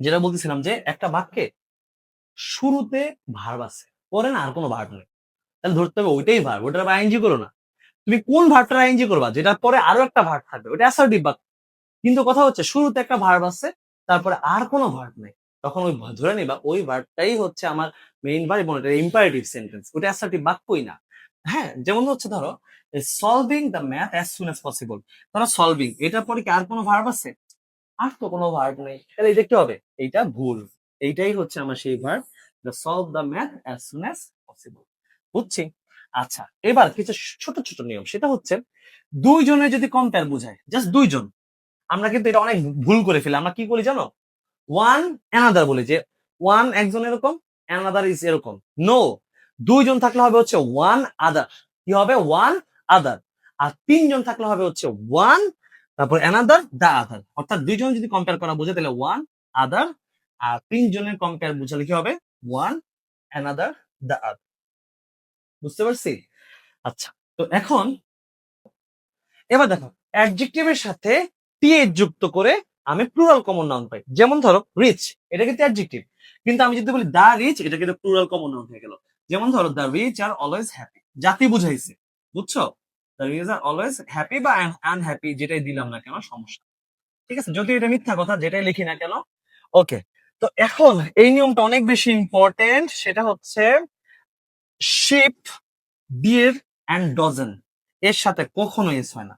যেটা বলতেছিলাম, যে একটা বাক্যে শুরুতে ভার্ব আছে, পরে না আর কোনো ভার্ব নেই, তাহলে ধরতে হবে ওইটাই ভার্ব, ওটার আবার আইএনজি করো না। তুমি কোন ভার্বটা আইএনজি করবা, যেটার পরে আরো একটা ভার্ব থাকবে, ওটা অ্যাসার্টিভ বাক্য। কিন্তু কথা হচ্ছে শুরুতে একটা ভার্ব আছে, তারপরে আর কোনো ভার্ব নেই, তখন ওই ধরে নিবা ওই ভার্বটাই হচ্ছে আমার মেইন ভার্ব, এবং এটা ইম্পারেটিভ সেন্টেন্স, ওটা অ্যাসার্টিভ বাক্যই না। হ্যাঁ, যেমন হচ্ছে ধরো solving the math as soon as possible, ধরো সলভিং, এটার পরে কি আর কোনো ভার্ব আছে? আর তো কোনো ভার্ব নেই, তাহলে এটা কি হবে, এইটা ভুল। এইটাই হচ্ছে আমার সেই verb, the solve the math as soon as possible. বুঝছি? আচ্ছা, এবার কিছু ছোট ছোট নিয়ম, সেটা হচ্ছে দুইজনের যদি কম্পেয়ার বোঝায়, জাস্ট দুইজন, আমরা কিন্তু এটা অনেক ভুল করে ফেলি। আমরা কি করি জানো, ওয়ান অ্যানাদার বলি, যে ওয়ান একজন এরকম, অ্যানাদার ইজ এরকম। নো, দুইজন থাকলে হবে হচ্ছে ওয়ান আদার, কি হবে, ওয়ান আদার। আর তিনজন থাকলে হবে হচ্ছে ওয়ান, তারপর অ্যানাদার, দা আদার। অর্থাৎ দুইজন যদি কম্পেয়ার করা বোঝে, তাহলে ওয়ান আদার, আর তিনজনের কম্পেয়ার বোঝালে কি হবে, ওয়ান অ্যানাদার, দা আদার। বুঝতে পারছি? আচ্ছা, তো এখন এবার দেখো, অ্যাডজেক্টিভের সাথে টিএইচ যুক্ত করে আমি প্লুরাল কমন নাউন পাই। যেমন ধরো রিচ, এটা কিন্তু অ্যাডজেক্টিভ, কিন্তু আমি যদি বলি দা রিচ, এটা কিন্তু প্লুরাল কমন নাউন হয়ে গেল। যেমন ধরো the rich are always happy, জাতি বুঝাইছে, বুঝছো? The rich are always happy বা আনহ্যাপি, যেটাই দিলাম না কেন সমস্যা, ঠিক আছে, যদি এটা মিথ্যা কথা, যেটাই লিখি না কেন। ওকে, তো এখন এই নিয়মটা অনেক বেশি ইম্পর্টেন্ট, সেটা হচ্ছে শিপ, ডিয়ার অ্যান্ড ডজন, এর সাথে কখনো এস হয় না।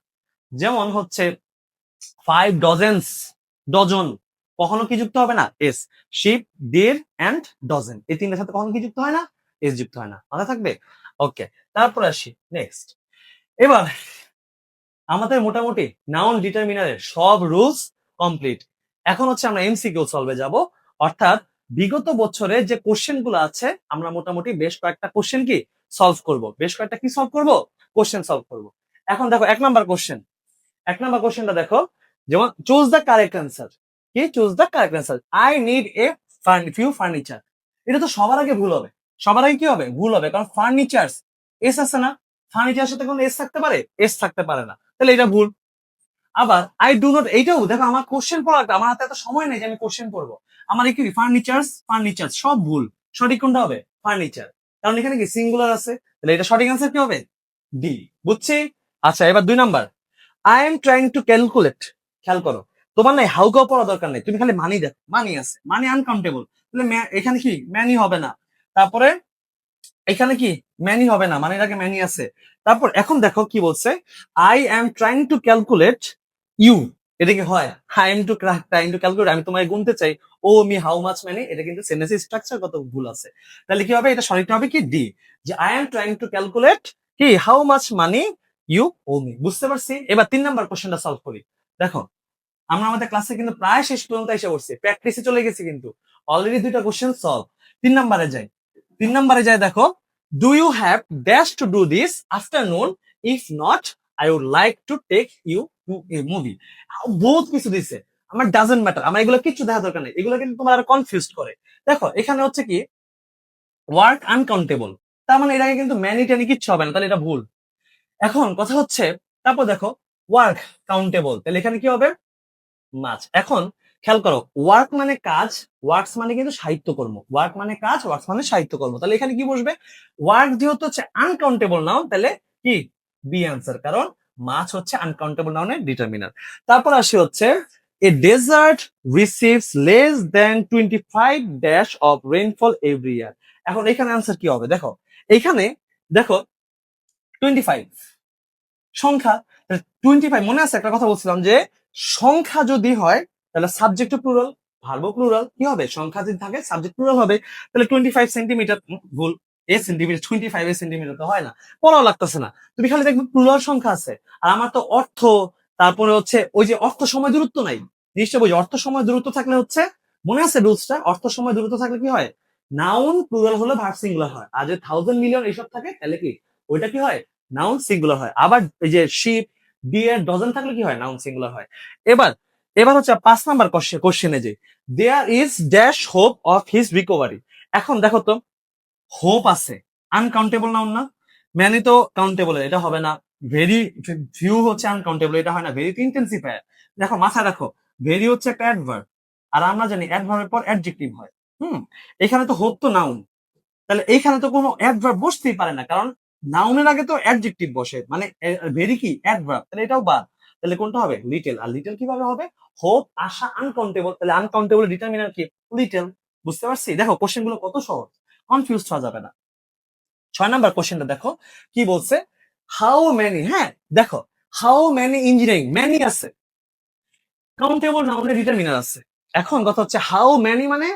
যেমন হচ্ছে 5 ডজেন্স, ডজন, কখনো কি যুক্ত হবে না, s. Sheep, deer and dozen, এই তিনটার সাথে কখনো কি যুক্ত হয় না, এস যুক্ত হয় না, মাথা থাকবে। ওকে, তারপর আসি নেক্সট। এবার আমাদের মোটামুটি নাউন ডিটারমিনারের সব রুলস কমপ্লিট। এখন হচ্ছে আমরা এমসিকিউ সলভে যাব, অর্থাৎ বিগত বছরে যে কোশ্চেন গুলো আছে, আমরা মোটামুটি বেশ কয়েকটা কোশ্চেন কি সলভ করব, বেশ কয়েকটা কি সলভ করব, কোশ্চেন সলভ করব। এখন দেখো 1 নাম্বার কোশ্চেন, 1 নাম্বার কোশ্চেনটা দেখো, যেমন চুজ দ্য কারেক্ট অ্যান্সার। কি, choose the correct answer, I need a few furniture. এটা তো সবার আগে ভুল হবে, সবার আগে কি হবে, ভুল হবে, কারণ ফার্নিচার্স এস আছে না, ফার্নিচার সাথে কোনো এস থাকতে পারে, এস থাকতে পারে না, তাহলে এটা ভুল। আবার আই ডু নট, এইটাও দেখো, আমার কোশ্চেন পড়া, আমার হাতে এত সময় নেই যে আমি কোশ্চেন পড়বো, আমার কি ফার্নিচার্স, ফার্নিচার সব ভুল। সঠিক কোনটা হবে, ফার্নিচার, কারণ এখানে কি সিঙ্গুলার আছে, তাহলে এটা সঠিক অ্যান্সার কি হবে, ডি। বুঝছি? আচ্ছা, এবার 2 number, I am trying to calculate. খেয়াল করো, তোমার নাই হাউকাও পড়া দরকার নেই, তুমি খালি মানি দেখো, মানি আছে, মানি আনকাউন্টেবল, তাহলে এখানে কি ম্যানি হবে না। তারপরে এখানে কি ম্যানি হবে না, মানে এটাকে ম্যানি আছে। তারপর এখন দেখো কি বলছে, I am trying to calculate you, এটা কি হয়, I am to trying to calculate, আমি তোমায় গুনতে চাই, owe me how much money, এটা কিন্তু সেন্টেন্স স্ট্রাকচার কত ভুল আছে। তাহলে কি হবে, এটা সঠিকটা হবে কি ডি, যে I am trying to calculate কি how much money you owe me. বুঝতে পারছি? এবার 3 নাম্বার কোশ্চেনটা সলভ করি। দেখো, আমরা আমাদের ক্লাসে কিন্তু প্রায় শেষ পর্যন্ত এসে পড়ছি, প্র্যাকটিসে চলে গেছি, কিন্তু অলরেডি 2টা কোশ্চেন সলভ। 3 নাম্বারে যাই, 3 নাম্বারে যাই, দেখো, do you have dash to do this afternoon, if not I would like to take you to a movie. বহুত কিছু দিছে, আমার ডাজেন্ট ম্যাটার, আমার এগুলো কিছু দেখা দরকার নেই, এগুলো কিন্তু তোমার কনফিউজ করে। দেখো এখানে হচ্ছে কি ওয়ার্ক আনকাউন্টেবল, তার মানে এটাকে কিন্তু ম্যানি ট্যানি কিচ্ছু হবে না, তাহলে এটা ভুল। এখন কথা হচ্ছে, তারপর দেখো ওয়ার্ক কাউন্টেবল, তাহলে এখানে কি হবে, মাছ। এখন খেয়াল করো, ওয়ার্ক মানে কাজ, ওয়ার্কস মানে কিন্তু সাহিত্যকর্ম, ওয়ার্ক মানে কাজ, ওয়ার্কস মানে সাহিত্যকর্ম। তাহলে এখানে কি বসবে? ওয়ার্ক যেহেতু হচ্ছে আনকাউন্টেবল নাউন, তাহলে কি বি অ্যান্সার, কারণ মাছ হচ্ছে আনকাউন্টেবল নাউনের ডিটারমিনার। তারপর আসি হচ্ছে a desert receives less than 25 dash of rainfall every year. এখন এখানে আনসার কি হবে? দেখো এখানে, দেখো 25 সংখ্যা, 25 মনে আছে একটা কথা বলছিলাম যে সংখ্যা যদি হয় তাহলে সাবজেক্ট প্লুরাল, ভার্ব প্লুরাল, কি হবে? সংখ্যা যদি থাকে সাবজেক্ট প্লুরাল হবে। তাহলে 25 সেন্টিমিটার, ভুল, এ সেন্টিমিটার, 25 সেন্টিমিটার তো হয় না, পড়াও লাগতেছে না, তুমি খালি দেখবে প্লুরাল সংখ্যা আছে। আর আমার তো অর্থ, তারপরে হচ্ছে ওই যে অর্থ সময় দূরত্ব নাই, জিনিসটা বুঝি, অর্থ সময় দূরত্ব থাকলে হচ্ছে, মনে আছে রুলসটা, অর্থ সময় দূরত্ব থাকলে কি হয়? নাউন প্লুরাল হলে ভার্ব সিঙ্গুলার হয়, আর যে থাউজেন্ড মিলিয়ন এইসব থাকে তাহলে কি ওইটা কি হয়? নাউন সিঙ্গুলার হয়। আবার এই যে শিপ, ডিয়ার, ডজন থাকলে কি হয়? নাউন সিঙ্গুলার হয়। এবার এবার হচ্ছে 5 নাম্বার কোশ্চেনে যে there is dash hope of his recovery. এখন দেখো তো, হোপ আছে, আনকাউন্টেবল নাউন না, ম্যানি তো কাউন্টেবল, এটা হবে না। ভেরি, ফিউ হচ্ছে আনকাউন্টেবল, এটা হয় না। ভেরি তো ইন্টেন্সিফায়ার, দেখো মাথায় রাখো, ভেরি হচ্ছে একটা অ্যাডভার্ব, আর আমরা জানি অ্যাডভার্বের পর অ্যাডজেক্টিভ হয়। এখানে তো হোপ তো নাউন, তাহলে এইখানে তো কোনো অ্যাডভার্ব বসতেই পারে না, কারণ নাউনের আগে তো অ্যাডজেক্টিভ বসে, মানে ভেরি কি অ্যাডভার্ব, তাহলে এটাও বাদ। তাহলে কোনটা হবে? লিটল। আর লিটল কিভাবে হবে? হোপ, আশা, আনকাউন্টেবল, তাহলে আনকাউন্টেবল ডিটারমিনার কি? লিটল। বুঝতে পারছি? দেখো কোশ্চেন গুলো কত সহজ, কনফিউজ হওয়া যাবে না। 6 নাম্বার কোশ্চেনটা দেখো কি বলছে, হাউ মেনি, হ্যাঁ দেখো, হাউ মেনি ইঞ্জিনিয়ারিং, মেনি আছে, কাউন্টেবল নাউনের ডিটারমিনার আছে। এখন কথা হচ্ছে হাউ মেনি মানে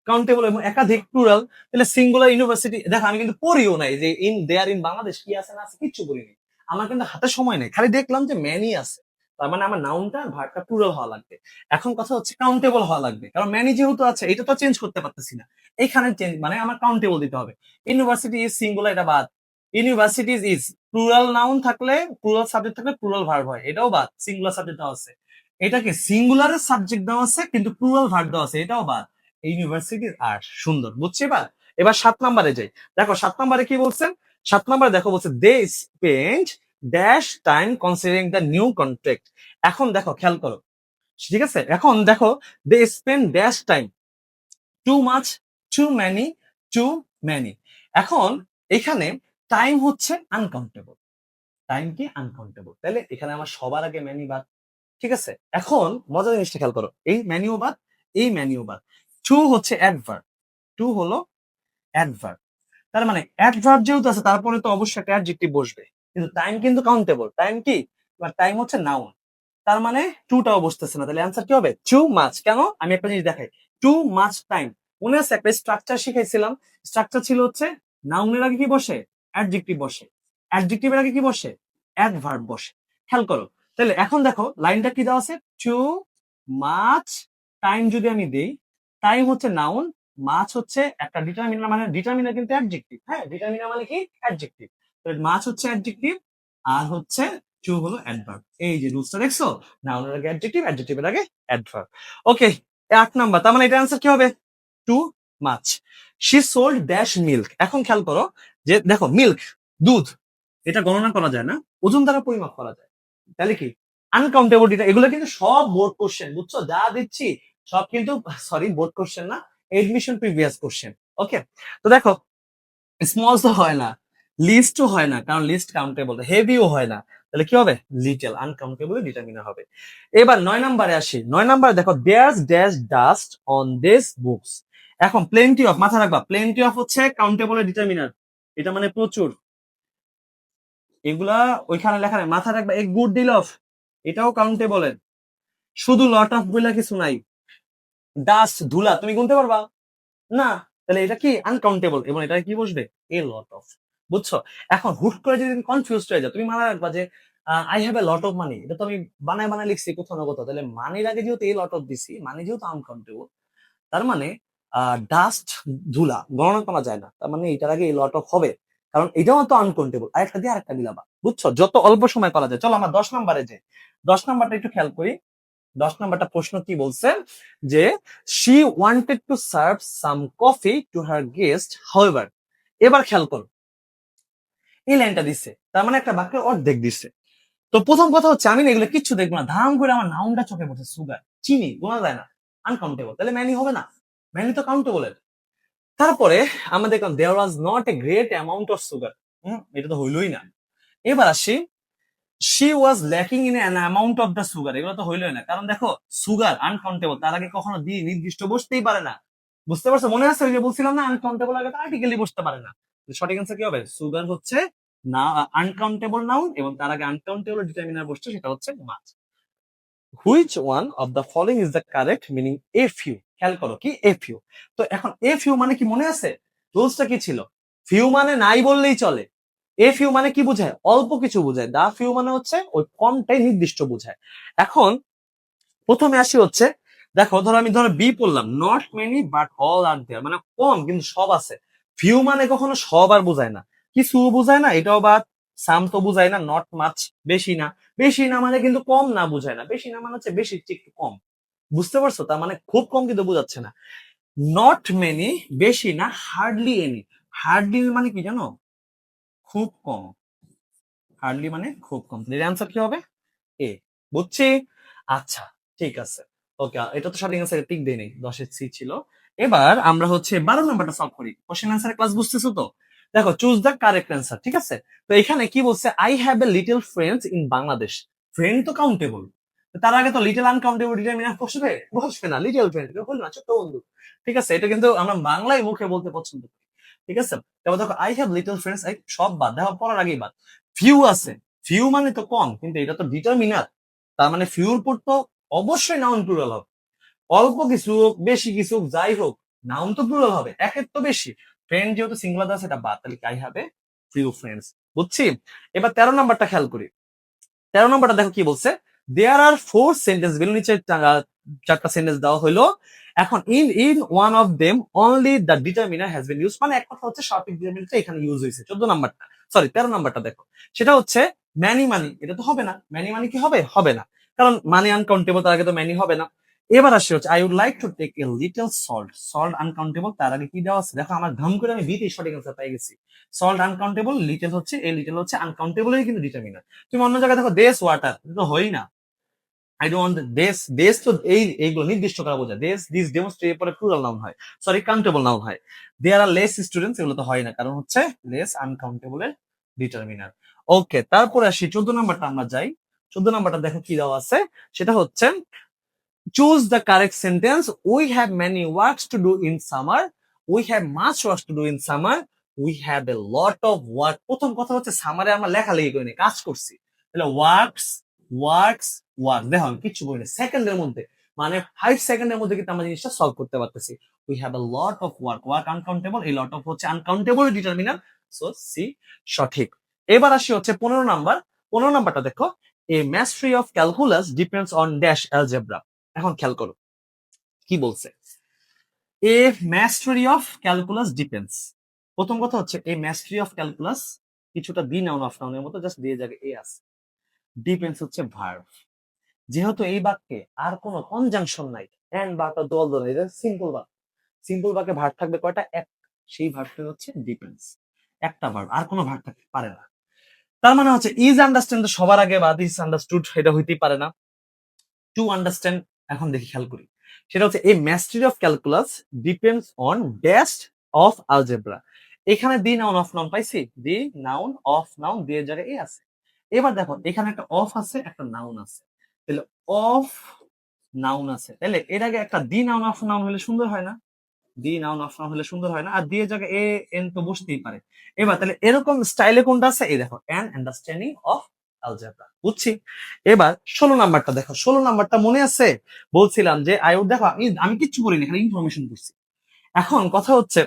কাউন্টেবল এবং একাধিক প্লুরাল, তাহলে সিঙ্গুলার ইউনিভার্সিটি। দেখো আমি কিন্তু পড়িও নাই যে ইন দেয়ার ইন বাংলাদেশ কি আছে না আছে, কিচ্ছু বলিনি, আমার কিন্তু হাতে সময় নেই, খালি দেখলাম যে ম্যানি আছে, তার মানে আমার নাউনটা ভার্বটা প্লুরাল হওয়া লাগবে। এখন কথা হচ্ছে কাউন্টেবল হওয়া লাগবে, কারণ ম্যানি যেহেতু আছে এটা তো চেঞ্জ করতে পারতেছি না, এখানে চেঞ্জ মানে আমার কাউন্টেবল দিতে হবে। ইউনিভার্সিটি ইজ সিঙ্গুলার, এটা বাদ। ইউনিভার্সিটিজ ইজ প্লুরাল নাউন থাকলে, প্লুরাল সাবজেক্ট থাকলে প্লুরাল ভার্ব হয়, এটাও বাদ, সিঙ্গুলার সাবজেক্ট দেওয়া আছে। এটাকে সিঙ্গুলারের সাবজেক্ট দেওয়া আছে কিন্তু প্লুরাল ভার্ব দেওয়া আছে, এটাও বাদ। ইউনিভার্সিটির আর সুন্দর, বুঝছি এবার। এবার 7 নাম্বারে যাই, দেখো 7 নাম্বারে কি বলছেন? 7 নাম্বারে দেখো বলছে they spend dash time considering the new contract. এখন দেখো খেয়াল করো, ঠিক আছে, এখন দেখো they spend dash time, too much, too many, too many. এখন এখানে টাইম হচ্ছে আনকাউন্টেবল, টাইম কি আনকাউন্টেবল, তাহলে এখানে আমার সবার আগে ম্যানি বাদ। ঠিক আছে, এখন মজার জিনিসটা খেয়াল করো, এই ম্যানিও বাদ, এই ম্যানিও বাদ। টু হচ্ছে অ্যাডভার্ব, টু হলো অ্যাডভার্ব, তার মানে অ্যাডভার্ব যেহেতু আছে তারপরে তো অবশ্যই একটা অ্যাডজেক্টিভ বসবে, কিন্তু টাইম কিন্তু কাউন্টেবল, টাইম কি, টাইম হচ্ছে নাউন, তার মানে টুটাও বসতেছে না, তাহলে অ্যান্সার কি হবে? Too much. কেন? আমি একটা জিনিস দেখাই, টু মাচ টাইম, মনে আছে একটা স্ট্রাকচার শিখাইছিলাম, স্ট্রাকচার ছিল হচ্ছে নাউনের আগে কি বসে? অ্যাডজেক্টিভ বসে, অ্যাডজেক্টিভের আগে কি বসে? অ্যাডভার্ব বসে। খেয়াল করো, তাহলে এখন দেখো লাইনটা কি দেওয়া আছে, টু মাচ টাইম, যদি আমি দেই, টাইম হচ্ছে নাউন, মাছ হচ্ছে একটা ডিটারমিনার, মানে ডিটারমিনার কিন্তু অ্যাডজেক্টিভ, হ্যাঁ ডিটারমিনার মানে কি? অ্যাডজেক্টিভ। মাছ হচ্ছে অ্যাডজেক্টিভ, আর হচ্ছে টু হলো অ্যাডভার্ব। এই যে রুলসটা দেখছো, নাউনের আগে অ্যাডজেক্টিভ, অ্যাডজেক্টিভের আগে অ্যাডভার্ব। ওকে, 8 নাম্বার, তার মানে এটা অ্যান্সার কি হবে? Too much. She sold dash milk. এখন খেয়াল করো যে দেখো মিল্ক, দুধ, এটা গণনা করা যায় না, ওজন দ্বারা পরিমাপ করা যায়, তাহলে কি আনকাউন্টেবল ডিটা। এগুলো কিন্তু সব বোর্ড কোশ্চেন, বুঝছো, যা দিচ্ছি সব কিন্তু, সরি বোর্ড কোশ্চেন না, এডমিশন প্রিভিয়াস কোশ্চেন। ওকে, তো দেখো স্মল তো হয় না, লিস্টও হয় না, কারণ লিস্ট কাউন্টেবল, হেভিও হয় না, তাহলে কি হবে? লিটল, আনকাউন্টেবল ডিটারমিনার হবে। এবার 9 নাম্বারে আসি, 9 নাম্বারে দেখো there's dash dust on this books. এখন প্লেন্টি অফ, মাথা রাখবা, প্লেন্টি অফ হচ্ছে কাউন্টেবলের ডিটারমিনার, এটা মানে প্রচুর, এগুলা ওইখানে লেখা নেই, মাথা রাখবা। এক গুড ডিল অফ, এটাও কাউন্টেবলের, শুধু লট অফ বইলা কিছু নাই। ডাস্ট, ধুলা, তুমি গুনতে পারবা না, তাহলে এটা কি আনকাউন্টেবল, এবং এটা কি বসবে? এ লট অফ। বুঝছো? এখন হুট করে যদি তুমি কনফিউজ হয়ে যাও, তুমি মনে রাখবা যে I have a lot of money, এটা তো আমি বানায় বানায় লিখছি কোথাও না কোথাও, তাহলে মানির আগে যেহেতু এই লট অফ দিছি, মানি যেহেতু আনকাউন্টেবল, তার মানে ডাস্ট, ধুলা গণনা করা যায় না, তার মানে এটার আগে এই লট অফ হবে, কারণ এটাও তো আনকাউন্টেবল, আরেকটা দিয়ে আরেকটা মিলাবা। বুঝছো? যত অল্প সময় করা যায়। চলো আমরা 10 নাম্বারে যে 10 নাম্বারটা একটু খেয়াল করি। 10 নাম্বারটা প্রশ্ন কি বলছে যে she wanted to serve some coffee to her guest however. এবার খেয়াল করো, এই লাইনটা দিছে, তার মানে একটা বাক্যের অর্ধেক দিছে। তো প্রথম কথা হচ্ছে আমি না এগুলো কিচ্ছু দেখবো না, ধাম করে আমার নাউনটা চোখে পড়ছে, সুগার, চিনি, গোনা যায় না। আনকাউন্টেবল, তাহলে ম্যানি হবে না, ম্যানি তো কাউন্টেবলের। তারপরে আমরা দেখলাম there was not a great amount of sugar, এটা তো হইলই না। এবার আসি she was lacking in an amount of the sugar, এগুলো তো হইলই না, কারণ দেখো সুগার আনকাউন্টেবল, তার আগে কখনো দি নির্দিষ্ট বসতেই পারে না। বুঝতে পারছো? মনে আছে ওই যে বলছিলাম না আনকাউন্টেবল আগে আর্টিকেলি বসতে পারে না। সঠিক অ্যান্সার কি হবে? সুগার হচ্ছে না আনকাউন্টেবল নাউন, এবং তার আগে আনকাউন্টেবল ডিটারমিনার বসছে, সেটা হচ্ছে much. Which one of the following is the correct meaning a few, খেয়াল করো কি এ ফিউ। তো এখন এ ফিউ মানে কি মনে আছে? রুলসটা কি ছিল? ফিউ মানে নাই বললেই চলে, এ ফিউ মানে কি বোঝায়? অল্প কিছু বোঝায়। দা ফিউ মানে হচ্ছে ওই কমটাই নির্দিষ্ট বোঝায়। এখন প্রথমে আসি হচ্ছে, দেখো ধরো আমি বি পড়লাম, নট মেনি বাট অল আর দেয়ার, মানে কম কিন্তু সব আছে। ফিউ মানে কখনো সব আর বোঝায় না, কিছু বোঝায় না, এটাও বা সাম তো বোঝায় না, নট মাছ বেশি না, বেশি না মানে কিন্তু কম না বোঝায় না, বেশি না মানে হচ্ছে বেশি একটু কম। বুঝতে পারছো? তার মানে খুব কম কিন্তু বোঝাচ্ছে না। নট মেনি বেশি না, হার্ডলি এনি, হার্ডলি মানে কি জানো? খুব কম, হার্ডলি মানে খুব কম। এর অ্যান্সার কি হবে? এ। বুঝছি? আচ্ছা, ঠিক আছে, ওকে, এটা তো সঠিক অ্যান্সার, টিক দেই নেই, 10-এর সি ছিল। এবার আমরা হচ্ছে 12 নাম্বারটা সলভ করি। কোশ্চেন অ্যান্সারের ক্লাস বুঝতেছো তো? দেখো চুজ দ্য কারেক্ট অ্যান্সার, ঠিক আছে? তো এখানে কি বলছে? I have a little friends in Bangladesh. Friend তো কাউন্টেবল, তার আগে তো লিটল আনকাউন্টেবল ডিটারমিনার বসবে? বসবে না, লিটল ফ্রেন্ড বলবে না, ছোট্ট বন্ধু। ঠিক আছে, এটা কিন্তু আমরা বাংলায় মুখে বলতে পছন্দ করি। ঠিক আছে, তারপর দেখো আই হ্যাভ লিটল ফ্রেন্ডস, এই সব বাদ, দেখো পড়ার আগেই বাদ। ফিউ আছে, ফিউ মানে তো কম, কিন্তু এটা তো ডিটারমিনার, তার মানে ফিউর পর তো অবশ্যই নাউন প্লুরাল হবে। অল্প কিছু হোক, বেশি কিছু হোক, যাই হোক, নাউন তো প্লুরাল হবে, একের তো বেশি। ফ্রেন্ড যেহেতু সিঙ্গুলার আছে এটা বাদ, তাহলে I have a few friends. বুঝছি? এবার 13 নাম্বারটা খেয়াল করি। 13 নাম্বারটা দেখো কি বলছে? দেয়ার আর ফোর সেন্টেন্স, বেলু নিচে চারটা সেন্টেন্স দেওয়া হলো। এখন in in one of them only the determiner has been use, মানে এক কথা হচ্ছে সঠিক ডিটারমিনারটা এখানে ইউজ হয়েছে। 14 নাম্বারটা, সরি 13 নাম্বারটা দেখো, সেটা হচ্ছে ম্যানি মানি, এটা তো হবে না, ম্যানি মানি কি হবে? হবে না, কারণ মানি আনকাউন্টেবল, তার আগে তো ম্যানি হবে না। এবার আসি হচ্ছে I would like to take a little salt, salt uncountable, তার আগে কি দেওয়া আছে? দেখো আমার ধাম করে আমি বিতে সঠিক আনসার পেয়ে গেছি। সল্ট আনকাউন্টেবল, লিটল হচ্ছে, এই লিটল হচ্ছে আনকাউন্টেবলের কিন্তু ডিটারমিনার। তুমি অন্য জায়গায় দেখো দেশ ওয়াটার, এটা তো হই না। আই ডোন্ট দেশ, দেশ তো এইগুলো নির্দিষ্ট করা বোঝায়, দেশ দিস ডেমোস্ট্রেট পরে প্লুরাল নাউন হয়, সরি কাউন্টেবল নাউন হয়। দেয়ার আর লেস স্টুডেন্টস, এগুলো তো হয় না, কারণ হচ্ছে লেস আনকাউন্টেবলের ডিটারমিনার। ওকে, তারপরে আসি 14 নাম্বারটা আমরা যাই। 14 নাম্বারটা দেখো কি দেওয়া আছে, সেটা হচ্ছে choose the correct sentence, we have many works to do in summer, we have much works to do in summer, we have a lot of work. প্রথম কথা হচ্ছে সামারে আমরা লেখালেখি করিনি, কাজ করছি, তাহলে ওয়ার্কস ওয়ার্কস ওয়ার্ক, দেখো আমি কিচ্ছু বলিনি, সেকেন্ডের মধ্যে, মানে 5 সেকেন্ডের মধ্যে কিন্তু আমরা জিনিসটা সলভ করতে পারতেছি। We have a lot of work, work uncountable, এই লট অফ হচ্ছে আনকাউন্টেবল ডিটারমিনার, সো সি সঠিক। এবার আসি হচ্ছে 15 নাম্বার। 15 নাম্বারটা দেখো, এ mastery of calculus depends on dash algebra। এখন খেয়াল করো কি বলছে, এ mastery of calculus depends। প্রথম কথা হচ্ছে এ mastery of calculus কিছুটা বি নাউন অফ নাউনের মতো, জাস্ট দিয়ে জায়গায় এ আছে। ডিপেন্ডস হচ্ছে ভার্ব, যেহেতু এই বাক্যে আর কোনো কনজাংশন নাই, এন্ড বাটা দল দল, এটা সিম্পল বাক্য, সিম্পল বাক্যে ভার্ব থাকবে কয়টা? এক, সেই ভার্বটা হচ্ছে ডিপেন্ডস, একটা ভার্ব, আর কোনো ভার্ব থাকতে পারে না। তার মানে হচ্ছে ইজ আন্ডারস্ট্যান্ড সবার আগে, বা দিস আন্ডারস্টুড এটা হইতেই পারে না। টু আন্ডারস্ট্যান্ড, এখন দেখি খেয়াল করি, সেটা হচ্ছে এই mastery of calculus depends on dash of algebra. এখানে দি নাউন অফ নাউন পাইছি, দি নাউন অফ নাউন দিয়ে জায়গায় এ আছে। এবার দেখো এখানে একটা অফ আছে, একটা নাউন আছে, তাহলে অফ নাউন আছে, তাহলে এর আগে একটা দি নাউন অফ নাউন হলে সুন্দর হয় না? দি নাউন অফ নাউন হলে সুন্দর হয় না? আর দিয়ে জায়গায় এ এন তো বসতেই পারে। এবার তাহলে এরকম স্টাইলে কোনটা আছে? এই দেখো, অ্যান আন্ডারস্ট্যান্ডিং অফ আলজেব্রা। বুঝছি? এবার 16 নাম্বারটা দেখো, 16 নাম্বারটা মনে আছে? বলছিলাম যে আই উড, দেখো আমি কিচ্ছু বলিনি, এখানে ইনফরমেশন করছি। এখন কথা হচ্ছে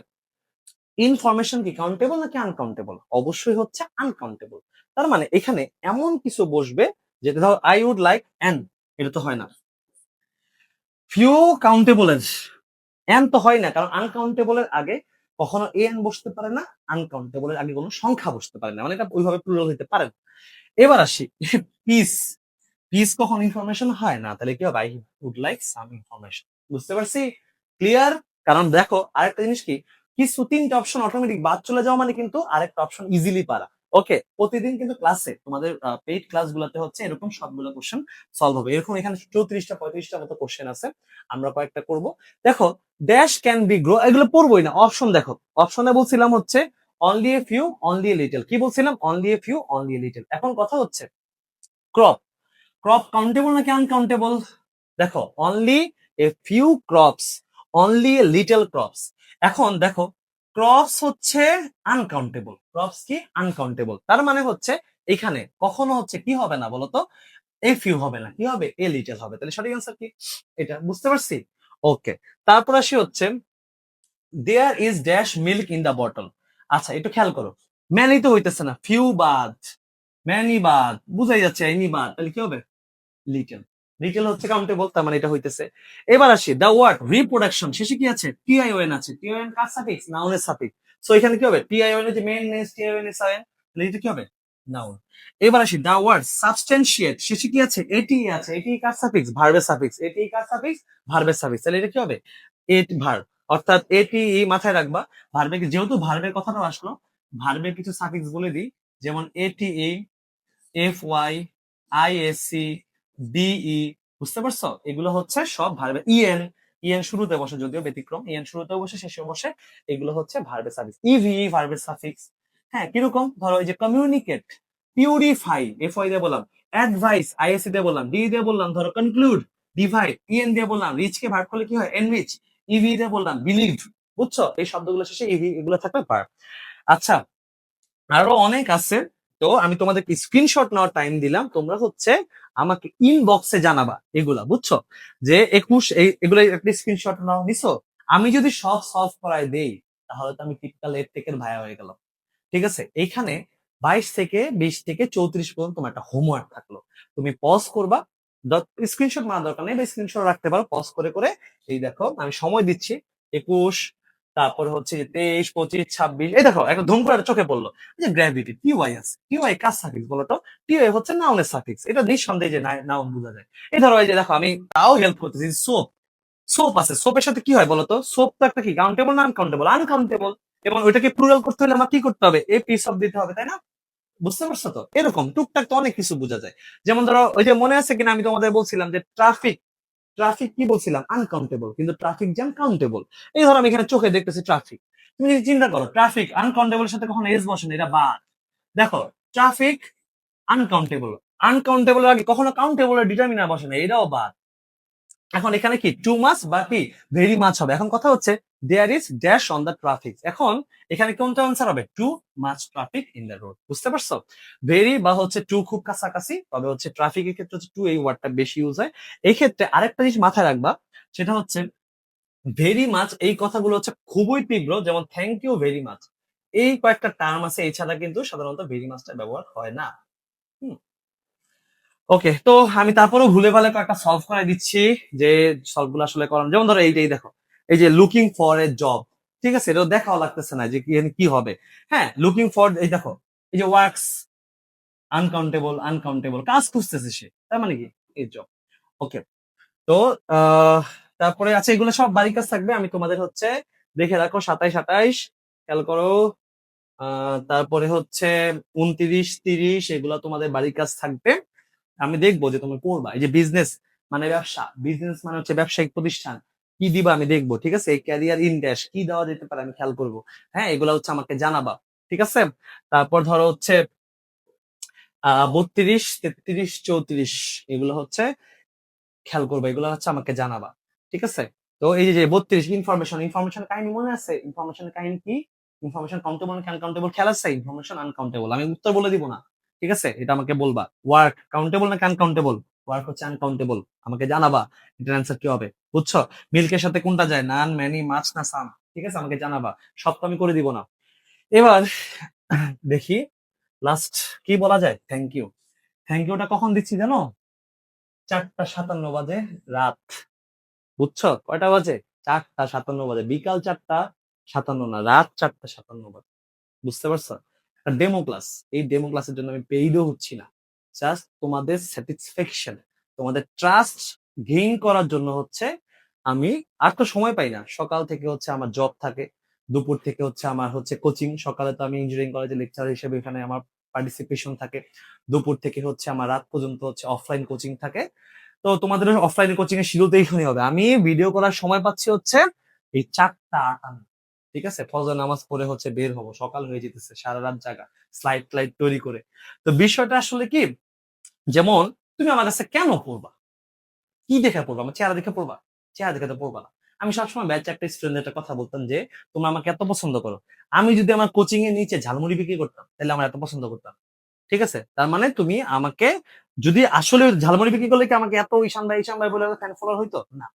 ইনফরমেশন কি কাউন্টেবল নাকি আনকাউন্টেবল? অবশ্যই হচ্ছে আনকাউন্টেবল। তার মানে এখানে এমন কিছু বসবে যেটা ধরো আই উড লাইক অ্যান, এটা তো হয় না। ফিউ কাউন্টেবলের এন তো হয় না, কারণ আনকাউন্টেবলের আগে কখনো এ এন বসতে পারে না, আনকাউন্টেবলের আগে কোনো সংখ্যা বসতে পারে না, মানে এটা ওইভাবে প্লুরাল হতে পারে না। এবার আসি পিস, পিস কখন ইনফরমেশন হয় না, তাহলে কি হবে? I would like some information. বুঝতে পারছি? ক্লিয়ার? কারণ দেখো আরেকটা জিনিস কি, কিছু তিনটা অপশন অটোমেটিক বাদ চলে যাওয়া মানে কিন্তু আরেকটা অপশন ইজিলি পারা। ওকে, প্রতিদিন কিন্তু ক্লাসে তোমাদের পেইড ক্লাসগুলোতে হচ্ছে এরকম সবগুলো কোশ্চেন সলভ হবে। এরকম এখানে 34টা 35টা মতো কোশ্চেন আছে, আমরা কয়েকটা করব। দেখো, ড্যাশ ক্যান বি গ্রো, এগুলো পড়বোই না। অপশন দেখো, অপশনে বলছিলাম হচ্ছে only a few, only a little. কি বলছিলাম? Only a few, only a little. এখন কথা হচ্ছে ক্রপ, ক্রপ কাউন্টেবল নাকি আনকাউন্টেবল? দেখো, only a few crops, only a little crops. এখন দেখো, ক্রপস হচ্ছে আনকাউন্টেবল, ক্রপস কি আনকাউন্টেবল, তার মানে হচ্ছে এখানে কখনো হচ্ছে কি হবে না বলতো, এ ফিউ হবে না, কি হবে? এ লিটল হবে। তাহলে সঠিক অ্যান্সার কি? এটা বুঝতে পারছি। ওকে, তারপর আসি হচ্ছে there is dash milk in the bottle. আচ্ছা, একটু খেয়াল করো, ম্যানি তো হইতেছে না, ফিউ বাদ, ম্যানি বাদ, বুঝাই যাচ্ছে এনি বাদ, তাহলে কি হবে? লিটল। লিটল হচ্ছে কাউন্টেবল, তার মানে এটা হইতেছে। এবার আসি দা ওয়ার্ড রিপ্রোডাকশন, শেষে কি আছে? টিআইওএন আছে। টিআইওএন কার সাফিক্স? নাউনের সাফিক্স। সো এখানে কি হবে? টিআইওএন এর যে মেইন নেস, টিআইওএন এর সাইন, তাহলে এটা কি হবে? নাউন। এবার আসি দা ওয়ার্ড সাবস্টেন্সিয়েট, শেষে কি আছে? এটি আছে। এটি কার সাফিক্স? ভার্বের সাফিক্স। এটি কার সাফিক্স? ভার্বের সাফিক্স। তাহলে এটা কি হবে? এট ভার্ব। অর্থাৎ এটি মাথায় রাখবা, ভার্বে, যেহেতু ভার্বের কথাটা আসলো, ভার্বের কিছু সাফিক্স বলে দিই, যেমন এটি, এফ ওয়াই, আইএসসি, ডিই, বুঝতে পারছো? এগুলো হচ্ছে সব ভার্বে। ইএন, ইএন শুরুতে বসে, যদিও ব্যতিক্রম, ইএন শুরুতেও বসে শেষেও বসে, এগুলো হচ্ছে ভার্বের সাফিক্স। ইভি ভার্বের সাফিক্স। হ্যাঁ, কিরকম? ধরো এই যে কমিউনিকেট, পিউরিফাই, এফওয়াই দিয়ে বললাম, অ্যাডভাইস, আইএসসি দিয়ে বললাম, ডি দিয়ে বললাম ধরো কনক্লুড, ডিভাইড, ইএন দিয়ে বললাম রিচ কে ভার্ব করলে কি হয়? এনরিচ। ইভি দিয়ে বললাম বিলিভ। বুঝছো? এই শব্দগুলো শেষে ইভি, এগুলো থাকবে ভার্ব। আচ্ছা, আরো অনেক আছে। তো আমি তোমাদেরকে স্ক্রিনশট নেওয়ার টাইম দিলাম, তোমরা হচ্ছে আমাকে ইনবক্সে জানাবা এগুলা, বুঝছো? যে 21 এগুলো একটা স্ক্রিনশট নাও, নিছো? আমি যদি সব সলভ করাই দেই, তাহলে তো আমি টিপিক্যাল এর থেকে ভাইয়া হয়ে গেলাম। ঠিক আছে, এইখানে 22 থেকে 20 থেকে 34 পর্যন্ত তোমার একটা হোমওয়ার্ক থাকলো। তুমি পজ করবা, স্ক্রিনশট মারা দরকার নেই, বা স্ক্রিনশট রাখতে পারো পজ করে করে। এই দেখো, আমি সময় দিচ্ছি 21, তারপরে হচ্ছে 23, 25, 26, এই দেখো একটা ধুম করে চোখে পড়লো, এই যে গ্র্যাভিটি, টিওয়াই আছে। টিওয়াই কার সাফিক্স বলো তো? টিওয়াই হচ্ছে নাউনের সাফিক্স, এটা নিঃসন্দেহে যে নাউন বোঝা যায়। এই ধরো, এই যে দেখো, আমি তাও হেল্প করতেছি, সোপ, সোপ আছে, সোপের সাথে কি হয় বলতো? সোপ তো একটা কি কাউন্টেবল না আনকাউন্টেবল? আনকাউন্টেবল। এবং ওইটাকে প্লুরাল করতে হলে আমার কি করতে হবে? এ পিস অফ দিতে হবে, তাই না? বুঝতে পারছো তো? এরকম টুকটাক তো অনেক কিছু বোঝা যায়। যেমন ধরো, ওই যে মনে আছে কিনা আমি তোমাদের বলছিলাম যে ট্রাফিক, ট্রাফিক কি বলছিলাম? আনকাউন্টেবল, কিন্তু ট্রাফিক জ্যাম কাউন্টেবল। এই ধরো, আমি এখানে চোখে দেখতেছি ট্রাফিক, তুমি যদি চিন্তা করো, ট্রাফিক আনকাউন্টেবল সাথে কখনো এস বসে না, এটা বাদ। দেখো, ট্রাফিক আনকাউন্টেবল, আনকাউন্টেবল আগে কখনো কাউন্টেবল ডিটারমিনার বসে না, এটাও বাদ। এখন এখানে কি টু মাছ বা কি ভেরি মাছ হবে। এখন কথা হচ্ছে there is dash on the traffic. এখন এখানে কোনটা আনসার হবে? Too much traffic in the road. বুঝতে পারছো? ভেরি বা হচ্ছে টু খুব কাছাকাছি, তবে হচ্ছে ট্রাফিকের ক্ষেত্রে হচ্ছে টু, এই ওয়ার্ডটা বেশি ইউজ হয়। এই ক্ষেত্রে আরেকটা জিনিস মাথায় রাখবা, সেটা হচ্ছে ভেরি মাছ, এই কথাগুলো হচ্ছে খুবই তীব্র, যেমন থ্যাংক ইউ ভেরি মাচ, এই কয়েকটা টার্ম আছে, এছাড়া কিন্তু সাধারণত ভেরি মাছটা ব্যবহার হয় না। ওকে, তো আমি তারপরেও ভুলে ভালে কয়েকটা সলভ করে দিচ্ছি, যে সলভ গুলো আসলে করান। যেমন ধরো এইটাই দেখো, এই যে লুকিং ফর এ জব, ঠিক আছে, এটা দেখাও লাগতেছে না যে কি হবে। হ্যাঁ, লুকিং ফর, এই দেখো, এই যে ওয়ার্কস, আনকাউন্টেবল, আনকাউন্টেবল, কাজ খুঁজতেছে সে, তার মানে কি? এই জব। ওকে, তো আহ তারপরে আছে, এগুলো সব বাড়ির কাজ থাকবে, আমি তোমাদের হচ্ছে দেখে রাখো 27, 28 খেয়াল করো। তারপরে হচ্ছে 29, 30, এগুলো তোমাদের বাড়ির কাজ থাকবে। আমি দেখবো যে তুমি করবা। এই যে বিজনেস মানে ব্যবসা, বিজনেস মানে হচ্ছে ব্যবসায়িক প্রতিষ্ঠান, কি দিবা আমি দেখবো। ঠিক আছে, এই ক্যারিয়ার ইন ড্যাশ কি দেওয়া যেতে পারে আমি খেয়াল করবো। হ্যাঁ, এগুলো হচ্ছে আমাকে জানাবা। ঠিক আছে, তারপর ধরো হচ্ছে 32, 33, 34, এগুলো হচ্ছে খেয়াল করবা, এগুলো হচ্ছে আমাকে জানাবা। ঠিক আছে, তো এই যে 32 ইনফরমেশন, ইনফরমেশন কাহিনী মনে আছে? ইনফরমেশন কাহিনী কি? ইনফরমেশন কাউন্টেবল নাকি আনকাউন্টেবল খেয়াল আছে? ইনফরমেশন আনকাউন্টেবল, আমি উত্তর বলে দিব না। ঠিক আছে, এটা আমাকে বলবা। ওয়ার্ক কাউন্টেবল নাকি আনকাউন্টেবল? ওয়ার্ক হচ্ছে আনকাউন্টেবল, আমাকে জানাবা এটার অ্যান্সার কি হবে। বুঝছো? মিল্কের সাথে কোনটা যায়? নান, ম্যানি, মাছ না সাম? ঠিক আছে, আমাকে জানাবা। সব তো আমি করে দিব না। এবার দেখি লাস্ট কি বলা যায়। থ্যাংক ইউ, থ্যাংক ইউটা কখন দিচ্ছি জানো? 4:57 বাজে রাত। বুঝছো? কয়টা বাজে? 4:57 বাজে, বিকাল 4:57 না, রাত 4:57 বাজে। বুঝতে পারছো? একটা ডেমো ক্লাস, এই ডেমো ক্লাসের জন্য আমি পেইডও হচ্ছি না, জাস্ট তোমাদের স্যাটিসফ্যাকশন, তোমাদের ট্রাস্ট গেইন করার জন্য হচ্ছে আমি। আর তো সময় পাই না, সকাল থেকে হচ্ছে আমার জব থাকে, দুপুর থেকে হচ্ছে আমার হচ্ছে কোচিং, সকালে তো আমি ইঞ্জিনিয়ারিং কলেজে লেকচার হিসেবে এখানে আমার পার্টিসিপেশন থাকে। দুপুর থেকে হচ্ছে আমার রাত পর্যন্ত হচ্ছে অফলাইন কোচিং থাকে। তো তোমাদের অফলাইন কোচিং এর শিডিউল তো এইখানেই হবে। আমি ভিডিও করার সময় পাচ্ছি হচ্ছে এই 4টা 58। ঠিক আছে, ফজর নামাজ পড়ে হচ্ছে বের হবো, সকাল হয়ে যেতেছে, সারা রাত জাগা, স্লাইড টাইড তৈরি করে। তো বিষয়টা আসলে কি, যেমন তুমি আমার কাছে কেন পড়বা, কি দেখে পড়বা, আমার চেহারা দেখে পড়বা? চেহারা দেখে তো পড়বা না। আমি সবসময় ব্যাচ একটা স্টুডেন্ট একটা কথা বলতাম যে তোমরা আমাকে এত পছন্দ করো, আমি যদি আমার কোচিং এর নিচে ঝালমুড়ি বিক্রি করতাম তাহলে আমার এত পছন্দ করতাম। ঠিক আছে, তার মানে তুমি আমাকে যদি আসলে ঝালমুড়ি বিক্রি করলে কি আমাকে এত ঈশান ভাই বলে ফ্যান ফলোয়ার হইতো না।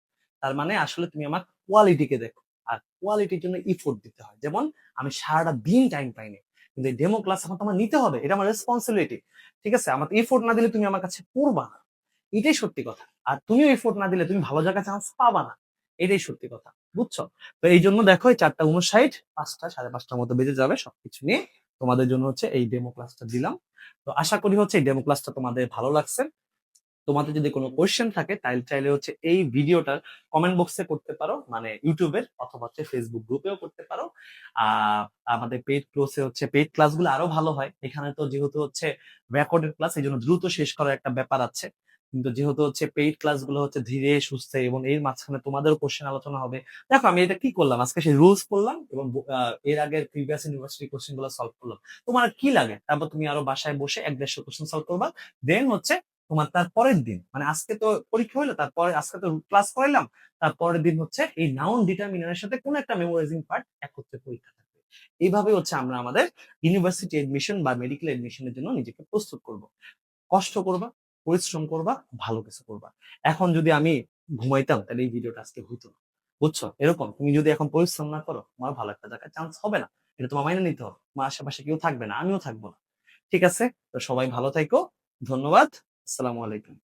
তার মানে আসলে তুমি আমার কোয়ালিটিকে দেখো, আর কোয়ালিটির জন্য ইফোর্ট দিতে হয়। যেমন আমি সারাটা দিন টাইম পাইনি, কিন্তু এই ডেমো ক্লাস এখন তোমার নিতে হবে, এটা আমার রেসপন্সিবিলিটি। ঠিক আছে, আমার ইফোর্ট না দিলে তুমি আমার কাছে পড়বা না, এটাই সত্যি কথা। আর তুমিও এফোর্ট না দিলে তুমি ভালো জায়গায় চান্স পাবা না, এটাই সত্যি কথা, বুঝছো? তো এই জন্য দেখো এই 4টা 59, 5টা 5:30টার মতো বেজে যাবে, সবকিছু নিয়ে তোমাদের জন্য হচ্ছে এই ডেমো ক্লাসটা দিলাম। তো আশা করি হচ্ছে এই ডেমো ক্লাসটা তোমাদের ভালো লাগছে। তোমাদের যদি কোনো কোয়েশ্চেন থাকে তাহলে চাইলে হচ্ছে এই ভিডিওটার কমেন্ট বক্সে করতে পারো, মানে ইউটিউবের, অথবা হচ্ছে ফেসবুক গ্রুপেও করতে পারো। আহ আমাদের পেইড কোর্সে হচ্ছে পেইড ক্লাসগুলো আরো ভালো হয়। এখানে তো যেহেতু হচ্ছে রেকর্ডেড ক্লাস, এই জন্য দ্রুত শেষ করার একটা ব্যাপার আছে। কিন্তু যেহেতু হচ্ছে পেইড ক্লাসগুলো হচ্ছে ধীরে সুস্থে, এবং এর মাঝখানে তোমাদেরও কোশ্চেন আলোচনা হবে। দেখো আমি এটা কি করলাম, আজকে সেই রুলস পড়লাম এবং এর আগের প্রিভিয়াস ইউনিভার্সিটি কোশ্চেন গুলো সলভ করলাম। তোমার আর কি লাগে, তারপর তুমি আরো বাসায় বসে 1-150 কোশ্চেন সলভ করবা। দেন হচ্ছে তোমার তার পরের দিন, মানে আজকে তো পরীক্ষা হইলো, তারপরে আজকে তো ক্লাস করাইলাম, তারপরের দিন হচ্ছে এই নাউন ডিটারমিনারের সাথে কোন একটা মেমোরাইজিং পার্ট একত্রে পরীক্ষা থাকবে। এইভাবে হচ্ছে আমরা আমাদের ইউনিভার্সিটি এডমিশন বা মেডিকেল এডমিশনের জন্য নিজেকে প্রস্তুত করব। কষ্ট করবা, পরিশ্রম করবা, ভালো কিছু করবা। এখন যদি আমি ঘুমাইতাম তাহলে এই ভিডিওটা আজকে হইতো না, বুঝছো? এরকম তুমি যদি এখন পরিশ্রম না করো, তোমার ভালো একটা জায়গায় চান্স হবে না, এটা তোমার মাইনে নিতে হবে। তোমার আশেপাশে কেউ থাকবে না, আমিও থাকবো না। ঠিক আছে, তো সবাই ভালো থাকো, ধন্যবাদ, আসসালামু আলাইকুম।